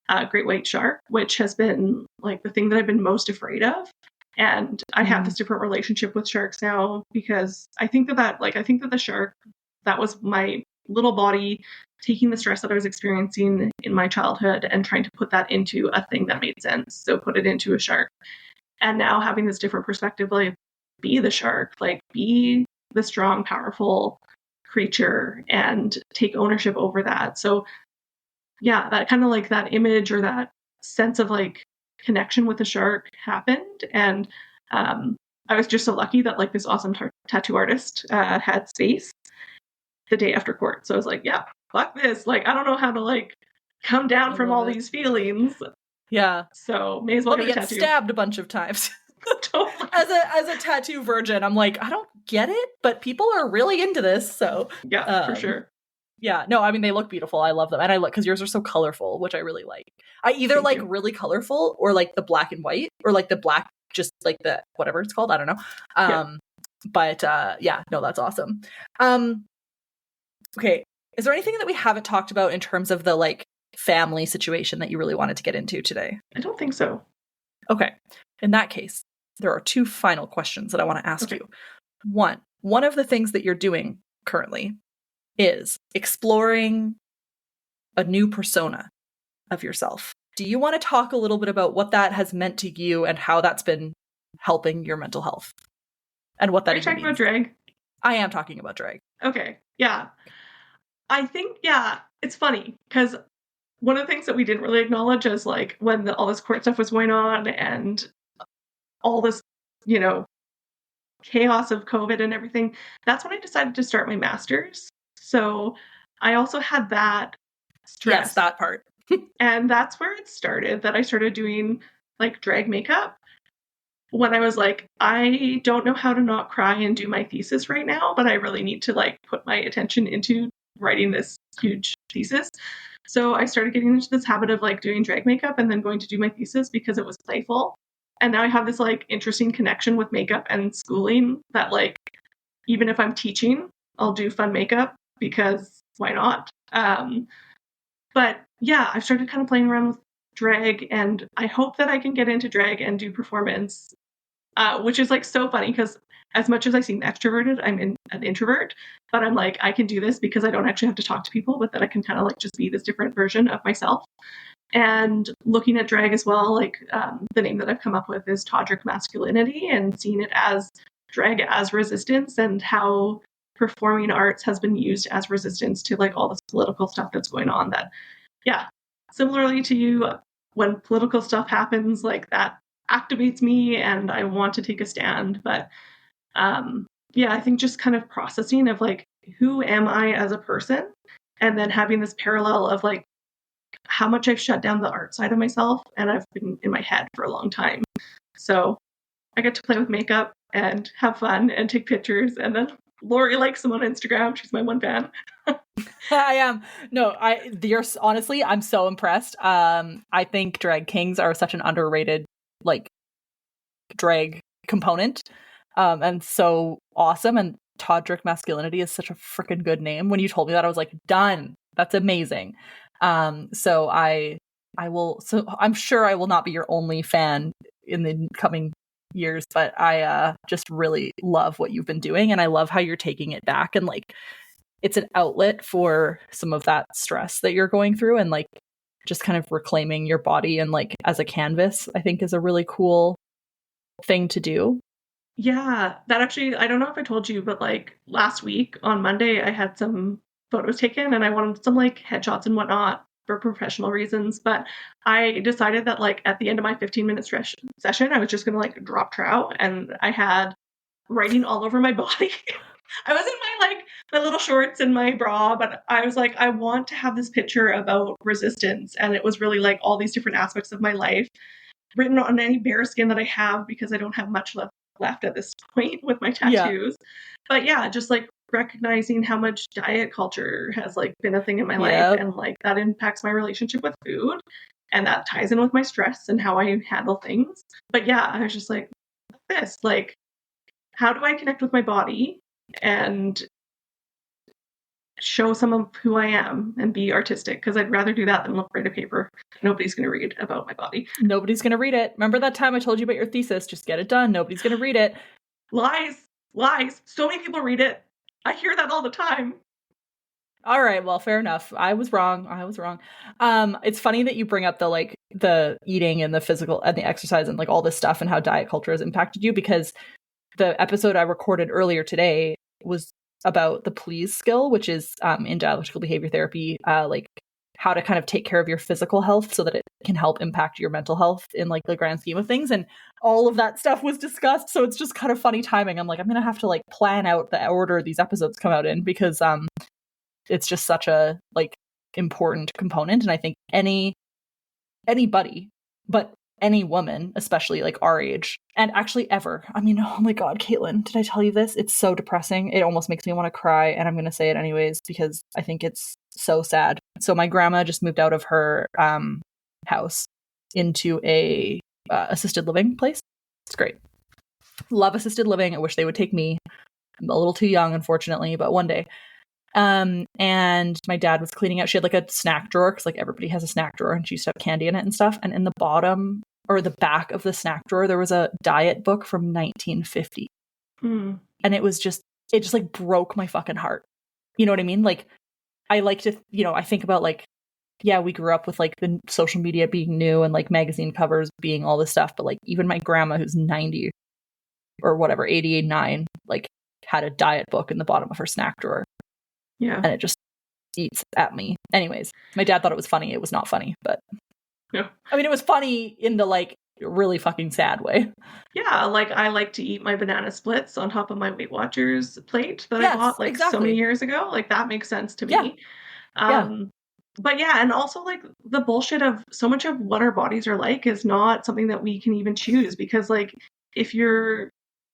a great white shark, which has been like the thing that I've been most afraid of. And I have this different relationship with sharks now because I think that the shark, that was my little body taking the stress that I was experiencing in my childhood and trying to put that into a thing that made sense. So put it into a shark. And now having this different perspective, like be the shark, like be the strong, powerful creature and take ownership over that. So yeah, that kind of like that image or that sense of like connection with the shark happened. And I was just so lucky that like this awesome tattoo artist had space the day after court. So I was like, yeah, fuck this. Like, I don't know how to like come down from all these feelings. Yeah. So may as well get a tattoo. Stabbed a bunch of times. Totally. As a tattoo virgin, I'm like, I don't get it, but people are really into this. So yeah, for sure. Yeah, no, I mean, they look beautiful. I love them. And I look, because yours are so colorful, which I really like. I either like really colorful or like the black and white or like the black, just like the whatever it's called. I don't know. But yeah, no, that's awesome. Okay. Is there anything that we haven't talked about in terms of the like family situation that you really wanted to get into today? I don't think so. Okay. In that case, there are two final questions that I want to ask you. One of the things that you're doing currently is exploring a new persona of yourself. Do you want to talk a little bit about what that has meant to you and how that's been helping your mental health? And what that Are you talking about drag? I am talking about drag. Okay. Yeah. I think, yeah, it's funny because one of the things that we didn't really acknowledge is like when all this court stuff was going on and all this, you know, chaos of COVID and everything, that's when I decided to start my master's. So I also had that stress. Yes, that part. And that's where it started, that I started doing like drag makeup when I was like, I don't know how to not cry and do my thesis right now, but I really need to like put my attention into writing this huge thesis. So I started getting into this habit of like doing drag makeup and then going to do my thesis because it was playful. And now I have this like interesting connection with makeup and schooling that like, even if I'm teaching, I'll do fun makeup because why not? But yeah, I've started kind of playing around with drag and I hope that I can get into drag and do performance, which is like so funny because as much as I seem extroverted, I'm an introvert, but I'm like, I can do this because I don't actually have to talk to people, but that I can kind of like just be this different version of myself. And looking at drag as well, like the name that I've come up with is tawdric masculinity, and seeing it as drag as resistance and how performing arts has been used as resistance to like all this political stuff that's going on. That, yeah, similarly to you, when political stuff happens, like that activates me and I want to take a stand. But yeah, I think just kind of processing of like, who am I as a person? And then having this parallel of like how much I've shut down the art side of myself and I've been in my head for a long time. So I get to play with makeup and have fun and take pictures. And then Laurie likes them on Instagram. She's my one fan. I am. No, honestly, I'm so impressed. I think drag kings are such an underrated like drag component. And so awesome. And tawdric masculinity is such a freaking good name. When you told me that, I was like, done. That's amazing. So I'm sure I will not be your only fan in the coming years, but I just really love what you've been doing, and I love how you're taking it back, and like it's an outlet for some of that stress that you're going through, and like just kind of reclaiming your body and like as a canvas, I think is a really cool thing to do. Yeah, that actually, I don't know if I told you, but like last week on Monday, I had some photos taken and I wanted some like headshots and whatnot for professional reasons. But I decided that like at the end of my 15-minute session, I was just gonna like drop trout, and I had writing all over my body. I was in my little shorts and my bra, but I was like, I want to have this picture about resistance. And it was really like all these different aspects of my life written on any bare skin that I have, because I don't have much left at this point with my Yeah. tattoos. But yeah, just like recognizing how much diet culture has like been a thing in my life, and like that impacts my relationship with food, and that ties in with my stress and how I handle things. But yeah, I was just like, this, like, how do I connect with my body and show some of who I am and be artistic? Because I'd rather do that than look right a paper. Nobody's going to read about my body. Nobody's going to read it. Remember that time I told you about your thesis? Just get it done. Nobody's going to read it. Lies. So many people read it. I hear that all the time. All right, well, fair enough. I was wrong. It's funny that you bring up the eating and the physical and the exercise and like all this stuff and how diet culture has impacted you, because the episode I recorded earlier today was about the please skill, which is in dialectical behavior therapy, like how to kind of take care of your physical health so that it can help impact your mental health in like the grand scheme of things. And all of that stuff was discussed. So it's just kind of funny timing. I'm like, I'm going to have to like plan out the order these episodes come out in, because it's just such a like important component. And I think anybody, but any woman, especially like our age, and actually ever. I mean, oh my God, Katelyn, did I tell you this? It's so depressing. It almost makes me want to cry, and I'm going to say it anyways because I think it's so sad. So my grandma just moved out of her house into a assisted living place. It's great. Love assisted living. I wish they would take me. I'm a little too young, unfortunately, but one day. And my dad was cleaning out. She had like a snack drawer, because like everybody has a snack drawer, and she used to have candy in it and stuff. And in the bottom or the back of the snack drawer, there was a diet book from 1950. And it just like broke my fucking heart. You know what I mean? Like, I like to, I think about like, yeah, we grew up with like the social media being new and like magazine covers being all this stuff. But like even my grandma, who's 90 or whatever, 88, 9, like had a diet book in the bottom of her snack drawer. Yeah. And it just eats at me. Anyways, my dad thought it was funny. It was not funny, but yeah. I mean, it was funny in the like really fucking sad way. Yeah, like I like to eat my banana splits on top of my Weight Watchers plate that I bought like so many years ago. Like that makes sense to me. But yeah, and also like the bullshit of so much of what our bodies are like is not something that we can even choose, because like if your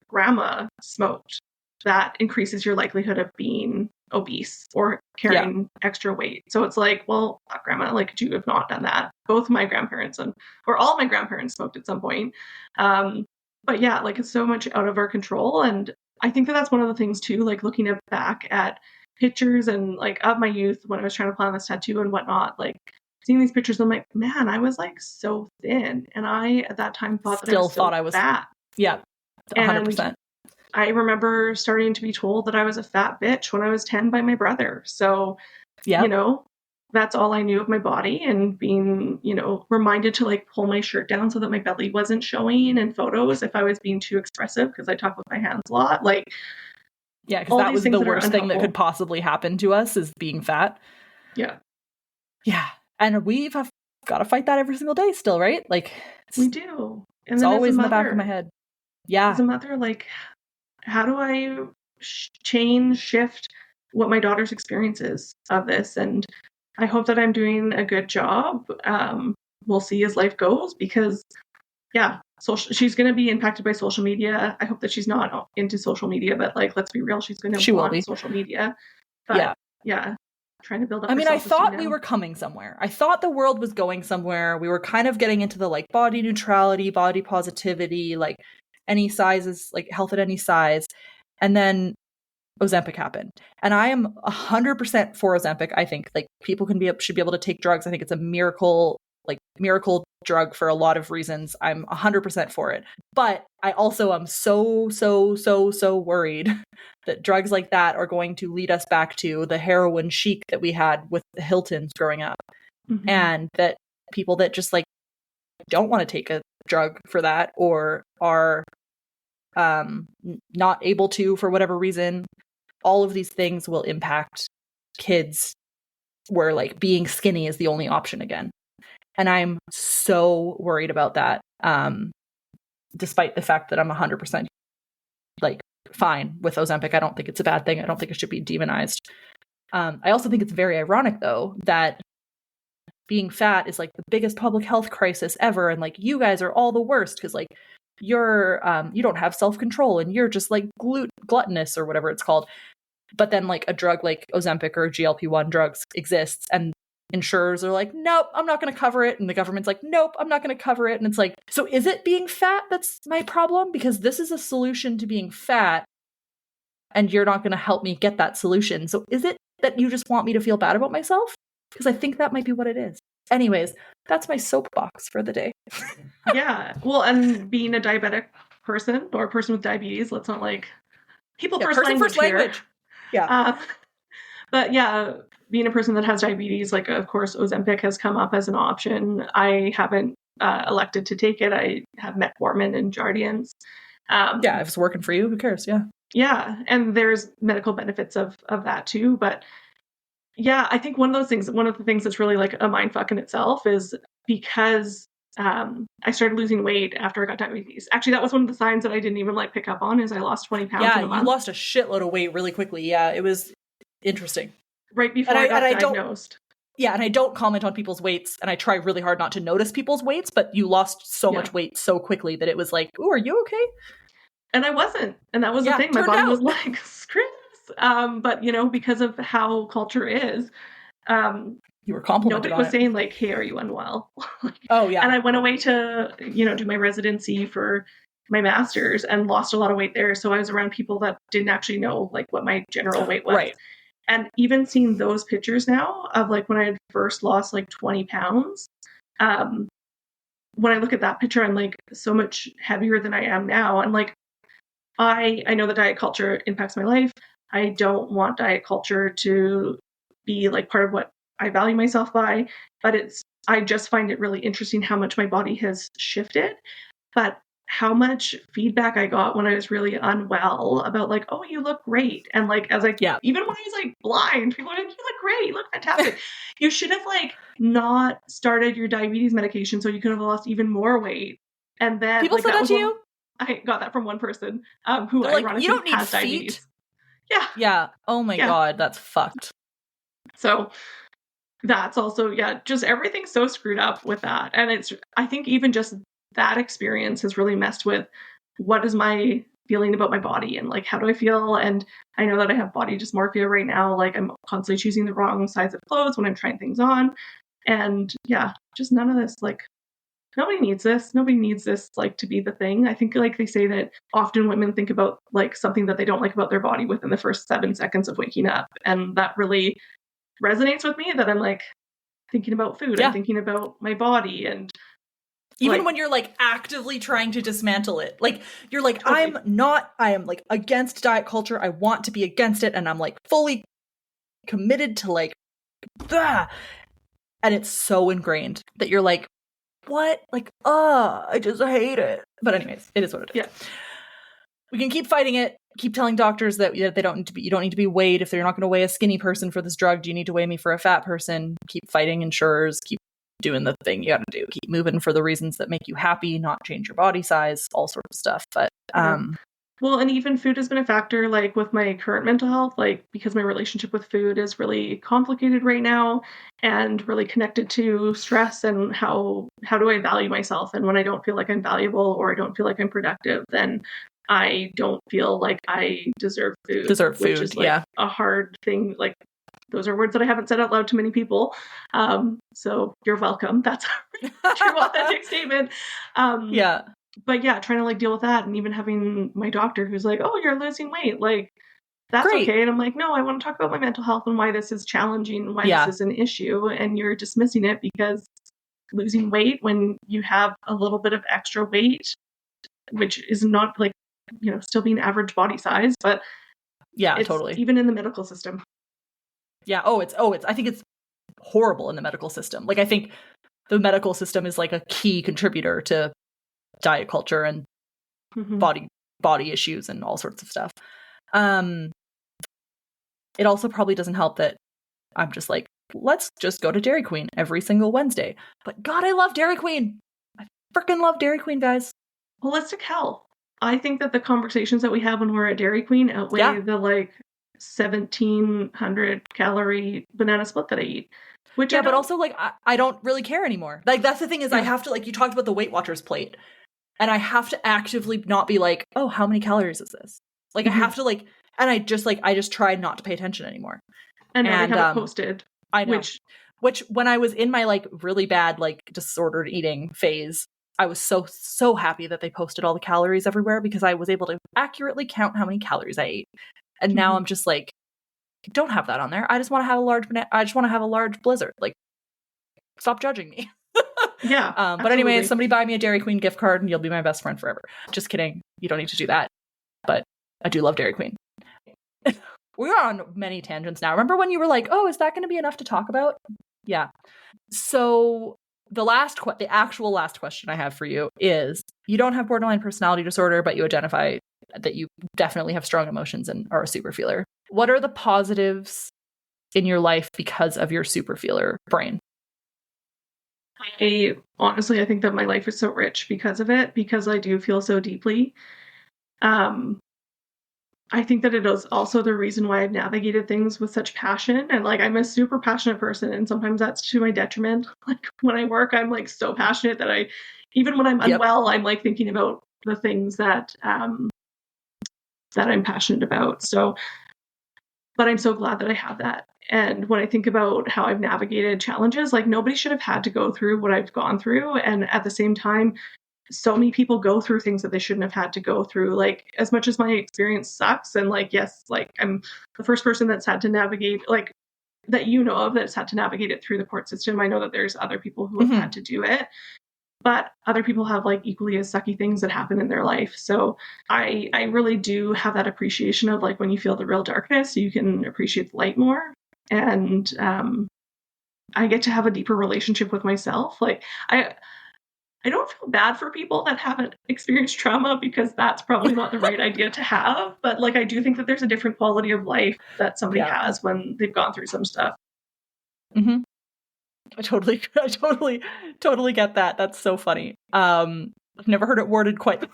grandma smoked, that increases your likelihood of being obese or carrying extra weight. So it's like, well, grandma, like, could you have not done that? Both my grandparents or all my grandparents smoked at some point. But yeah, like it's so much out of our control. And I think that that's one of the things too, like looking back at pictures and like of my youth when I was trying to plan this tattoo and whatnot, like seeing these pictures, I'm like, man, I was like so thin. And I at that time thought I was fat. Yeah, 100%. And I remember starting to be told that I was a fat bitch when I was 10 by my brother. So, that's all I knew of my body, and being, reminded to like pull my shirt down so that my belly wasn't showing in photos if I was being too expressive, because I talk with my hands a lot. Like, yeah, because that was the worst thing that could possibly happen to us, is being fat. Yeah. Yeah. And we've got to fight that every single day still, right? Like, we do. And it's always in the back of my head. Yeah. As a mother, like, how do I shift what my daughter's experience is of this? And I hope that I'm doing a good job. We'll see as life goes, because she's going to be impacted by social media. I hope that she's not into social media, but like, let's be real, she's going to want social media. But trying to build up. I mean, I thought we were coming somewhere. I thought the world was going somewhere. We were kind of getting into the like body neutrality, body positivity, like any sizes, like health at any size. And then Ozempic happened. And I am 100% for Ozempic. I think like people should be able to take drugs. I think it's a miracle drug for a lot of reasons. I'm 100% for it. But I also am so worried that drugs like that are going to lead us back to the heroin chic that we had with the Hiltons growing up. Mm-hmm. And that people that just like don't want to take a drug for that or are not able to for whatever reason, all of these things will impact kids where like being skinny is the only option again. And I'm so worried about that. Despite the fact that I'm 100% like fine with Ozempic. I don't think it's a bad thing. I don't think it should be demonized. I also think it's very ironic though that being fat is like the biggest public health crisis ever, and like you guys are all the worst because like you're you don't have self-control and you're just like gluttonous or whatever it's called. But then like a drug like Ozempic or GLP-1 drugs exists and insurers are like, nope, I'm not going to cover it. And the government's like, nope, I'm not going to cover it. And it's like, so is it being fat that's my problem? Because this is a solution to being fat and you're not going to help me get that solution. So is it that you just want me to feel bad about myself? Because I think that might be what it is. Anyways, that's my soapbox for the day. Yeah. Well, and being a diabetic person or a person with diabetes, let's not like people first language. Yeah. But yeah, being a person that has diabetes, like of course Ozempic has come up as an option. I haven't elected to take it. I have metformin and Jardiance. Yeah, if it's working for you, who cares? Yeah. Yeah, and there's medical benefits of that too. But yeah, I think one of the things that's really like a mindfuck in itself is because I started losing weight after I got diabetes. Actually, that was one of the signs that I didn't even like pick up on is I lost 20 pounds in a month. You lost a shitload of weight really quickly. Yeah, it was interesting. Right before I got diagnosed. And I don't comment on people's weights, and I try really hard not to notice people's weights, but you lost so much weight so quickly that it was like, ooh, are you okay? And I wasn't. And that was the thing. My body was like, screw this. But, you know, because of how culture is, you were complimented nobody was saying like, hey, are you unwell? Oh, yeah. And I went away to, you know, do my residency for my master's and lost a lot of weight there. So I was around people that didn't actually know like what my general weight was. Right. And even seeing those pictures now of like when I had first lost like 20 pounds, when I look at that picture, I'm like so much heavier than I am now. And like, I know that diet culture impacts my life. I don't want diet culture to be like part of what I value myself by, but I just find it really interesting how much my body has shifted, but how much feedback I got when I was really unwell about like, oh, you look great. And like, as like, even when I was like blind, people were like, you look great, you look fantastic. You should have like not started your diabetes medication so you could have lost even more weight. And then people like, said that to you? I got that from one person who they're ironically like, you don't need has feet? diabetes. Yeah. Yeah. Oh my God, that's fucked. So that's also, just everything's so screwed up with that. And I think even just that experience has really messed with what is my feeling about my body and like, how do I feel? And I know that I have body dysmorphia right now. Like I'm constantly choosing the wrong size of clothes when I'm trying things on. And just none of this, like, nobody needs this. Nobody needs this, like, to be the thing. I think, like, they say that often women think about, like, something that they don't like about their body within the first 7 seconds of waking up. And that really resonates with me that I'm, like, thinking about food. I'm thinking about my body. And even when you're, like, actively trying to dismantle it. Like, you're like, I am, like, against diet culture. I want to be against it. And I'm, like, fully committed to, like, and it's so ingrained that you're, like, what? Like, I just hate it. But anyways, it is what it is. Yeah. We can keep fighting it. Keep telling doctors that they don't need to be. You don't need to be weighed if they're not going to weigh a skinny person for this drug. Do you need to weigh me for a fat person? Keep fighting insurers. Keep doing the thing you got to do. Keep moving for the reasons that make you happy, not change your body size, all sorts of stuff. But well, and even food has been a factor, like with my current mental health, like because my relationship with food is really complicated right now and really connected to stress and how do I value myself? And when I don't feel like I'm valuable or I don't feel like I'm productive, then I don't feel like I deserve food. Which is like a hard thing. Like those are words that I haven't said out loud to many people. So you're welcome. That's a true authentic statement. But trying to like deal with that and even having my doctor who's like, oh, you're losing weight. Like that's Great. okay. And I'm like, no, I want to talk about my mental health and why this is challenging and why this is an issue. And you're dismissing it because losing weight when you have a little bit of extra weight, which is not like, still being average body size, but it's totally. even in the medical system. Yeah. I think it's horrible in the medical system. Like, I think the medical system is like a key contributor to diet culture and body issues and all sorts of stuff. It also probably doesn't help that I'm just like, let's just go to Dairy Queen every single Wednesday. But God, I love Dairy Queen. I freaking love Dairy Queen, guys. Holistic health. I think that the conversations that we have when we're at Dairy Queen outweigh the 1,700 calorie banana split that I eat. But also like I don't really care anymore. Like, that's the thing is I have to, like, you talked about the Weight Watchers plate, and I have to actively not be like, oh, how many calories is this? Like, I have to like, and I just tried not to pay attention anymore. And now they have it posted. I know. Which when I was in my like really bad like disordered eating phase, I was so happy that they posted all the calories everywhere, because I was able to accurately count how many calories I ate. And now I'm just like, don't have that on there. I just want to have a large I just want to have a large blizzard. Like, stop judging me. Yeah. But anyway, somebody buy me a Dairy Queen gift card and you'll be my best friend forever. Just kidding. You don't need to do that. But I do love Dairy Queen. We're on many tangents now. Remember when you were like, oh, is that going to be enough to talk about? Yeah. So the actual last question I have for you is, you don't have borderline personality disorder, but you identify that you definitely have strong emotions and are a super feeler. What are the positives in your life because of your super feeler brain? Honestly, I think that my life is so rich because of it, because I do feel so deeply. I think that it is also the reason why I've navigated things with such passion. And like, I'm a super passionate person, and sometimes that's to my detriment. Like, when I work, I'm like so passionate that even when I'm unwell, I'm like thinking about the things that that I'm passionate about. So, but I'm so glad that I have that. And when I think about how I've navigated challenges, like, nobody should have had to go through what I've gone through. And at the same time, so many people go through things that they shouldn't have had to go through. Like, as much as my experience sucks, and like, yes, like, I'm the first person that's had to navigate, like, that of that's had to navigate it through the court system. I know that there's other people who have had to do it, but other people have like equally as sucky things that happen in their life. So I really do have that appreciation of like, when you feel the real darkness, you can appreciate the light more. And I get to have a deeper relationship with myself. Like, I don't feel bad for people that haven't experienced trauma, because that's probably not the right idea to have. But like, I do think that there's a different quality of life that somebody has when they've gone through some stuff. I totally get that. That's so funny. I've never heard it worded quite,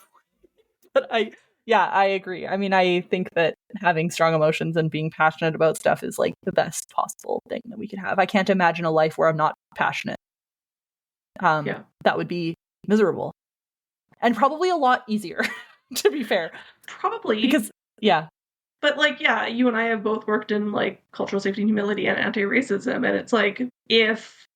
but I agree. I mean, I think that having strong emotions and being passionate about stuff is like the best possible thing that we could have. I can't imagine a life where I'm not passionate. That would be miserable, and probably a lot easier, to be fair. Probably. Because, but like, you and I have both worked in like cultural safety and humility and anti-racism, and it's like, if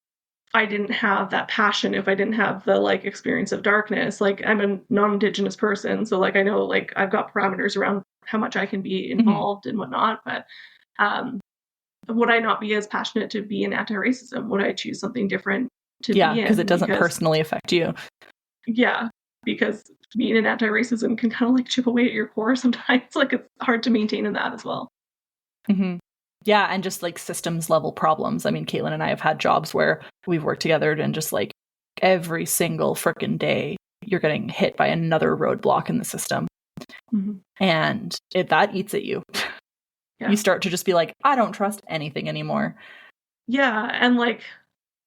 I didn't have that passion, if I didn't have the like experience of darkness, like, I'm a non-Indigenous person, so like, I know like I've got parameters around how much I can be involved and whatnot, but would I not be as passionate to be in anti-racism? Would I choose something different to be in? because it doesn't personally affect you. Yeah, because being in anti-racism can kind of like chip away at your core sometimes. Like, it's hard to maintain in that as well. Yeah, and just like systems level problems. I mean, Katelyn and I have had jobs where we've worked together, and just like every single frickin' day, you're getting hit by another roadblock in the system. And that eats at you. You start to just be like, I don't trust anything anymore. Yeah, and like,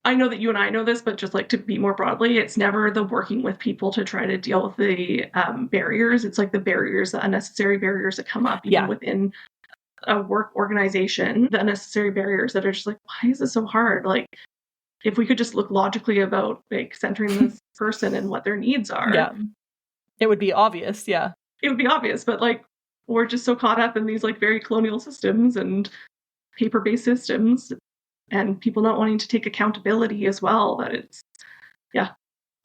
I know that you and I know this, but just like, to be more broadly, it's never the working with people to try to deal with the barriers. It's like the barriers, the unnecessary barriers that come up even within a work organization, the unnecessary barriers that are just like, why is this so hard? Like, if we could just look logically about like centering this person and what their needs are. It would be obvious. It would be obvious, but like, we're just so caught up in these like very colonial systems and paper-based systems, and people not wanting to take accountability as well, that it's,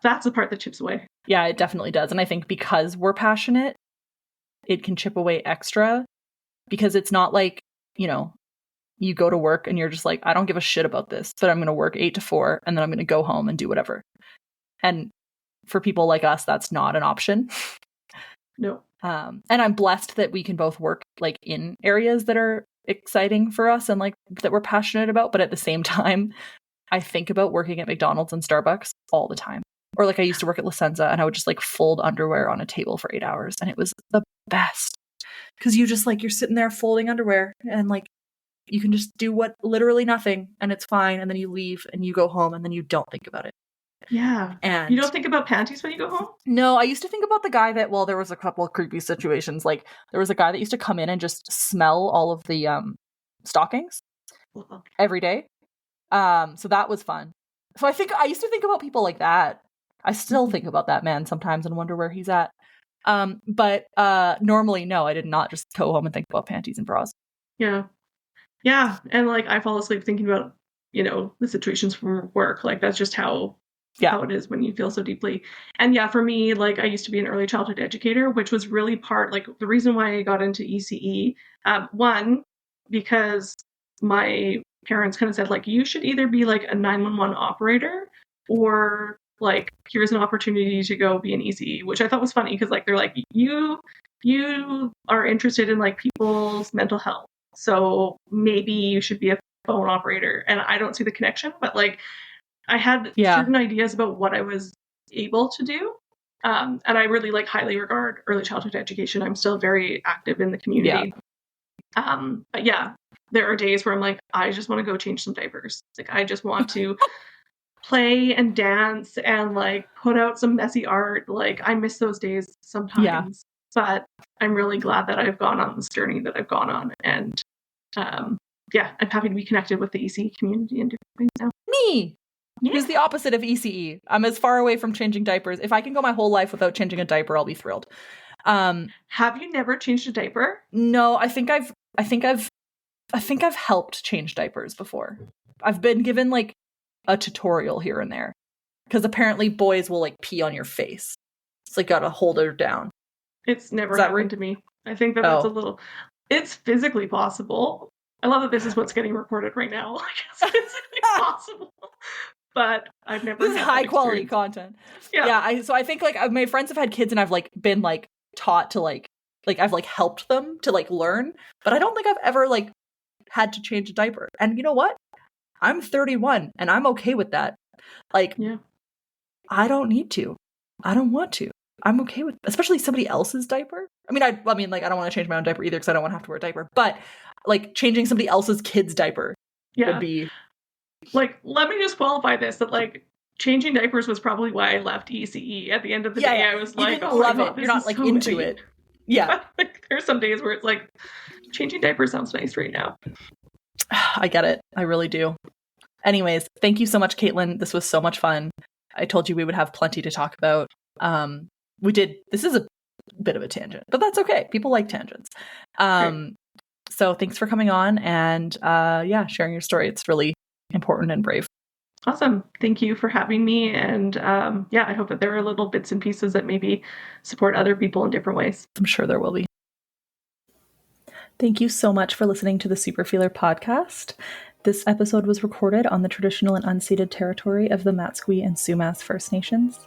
that's the part that chips away. Yeah, it definitely does. And I think because we're passionate, it can chip away extra. because it's not like, you know, you go to work and you're just like, I don't give a shit about this, but I'm going to work 8 to 4 and then I'm going to go home and do whatever. And for people like us, that's not an option. No. And I'm blessed that we can both work like in areas that are exciting for us and like that we're passionate about. But at the same time, I think about working at McDonald's and Starbucks all the time. Or like I used to work at La Senza and I would just like fold underwear on a table for 8 hours. And it was the best. Because you just like, you're sitting there folding underwear and like, you can just do what literally nothing and it's fine. And then you leave and you go home and then you don't think about it. Yeah. And you don't think about panties when you go home? No, I used to think about the guy that, well, there was a couple of creepy situations. Like there was a guy that used to come in and just smell all of the stockings every day. So that was fun. So I used to think about people like that. I still think about that man sometimes and wonder where he's at. But normally, no, I did not just go home and think about panties and bras. Yeah. Yeah. And like I fall asleep thinking about, you know, the situations from work. Like that's just how it is when you feel so deeply. And yeah, for me, like I used to be an early childhood educator, which was really like the reason why I got into ECE. One, because my parents kind of said like, you should either be like a 911 operator or like, here's an opportunity to go be an ECE, which I thought was funny because like, they're like, you are interested in like people's mental health. So maybe you should be a phone operator. And I don't see the connection, but like I had certain ideas about what I was able to do. And I really like highly regard early childhood education. I'm still very active in the community. But yeah, there are days where I'm like, I just want to go change some diapers. Like I just want to play and dance and like put out some messy art. Like I miss those days sometimes. But I'm really glad that I've gone on this journey that I've gone on. And I'm happy to be connected with the ECE community in different ways now. Me! Yeah. Who's the opposite of ECE. I'm as far away from changing diapers. If I can go my whole life without changing a diaper, I'll be thrilled. Have you never changed a diaper? No, I think I've helped change diapers before. I've been given like a tutorial here and there. Because apparently boys will like pee on your face. It's like gotta hold her down. It's never happened to me. I think that's a little... It's physically possible. I love that this is what's getting recorded right now. Like, it's physically possible. But I've never... This is high quality content. Yeah. So I think like my friends have had kids and I've like been like taught to like I've like helped them to like learn. But I don't think I've ever like had to change a diaper. And you know what? I'm 31 and I'm okay with that. Like, I don't need to. I don't want to. I'm okay with, especially somebody else's diaper. I mean, I like, I don't want to change my own diaper either because I don't want to have to wear a diaper. But like changing somebody else's kid's diaper would be. Like, let me just qualify this that like changing diapers was probably why I left ECE. At the end of the day, I was like, oh, love it. You're not like so into it. Yeah. Like, there's some days where it's like changing diapers sounds nice right now. I get it. I really do. Anyways, thank you so much, Katelyn. This was so much fun. I told you we would have plenty to talk about. We did. This is a bit of a tangent, but that's okay. People like tangents. So thanks for coming on and sharing your story. It's really important and brave. Awesome. Thank you for having me. And I hope that there are little bits and pieces that maybe support other people in different ways. I'm sure there will be. Thank you so much for listening to the Superfeeler podcast. This episode was recorded on the traditional and unceded territory of the Matsqui and Sumas First Nations.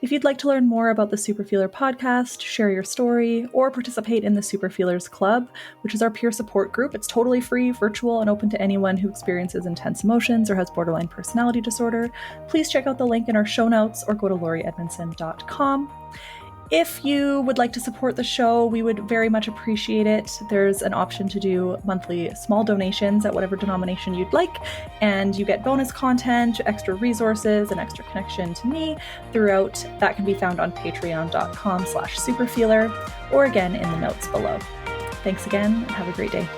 If you'd like to learn more about the Superfeeler podcast, share your story, or participate in the Superfeelers Club, which is our peer support group, it's totally free, virtual, and open to anyone who experiences intense emotions or has borderline personality disorder, please check out the link in our show notes or go to laurieedmondson.com. If you would like to support the show, we would very much appreciate it. There's an option to do monthly small donations at whatever denomination you'd like, and you get bonus content, extra resources, and extra connection to me throughout. That can be found on patreon.com/superfeeler, or again in the notes below. Thanks again, and have a great day.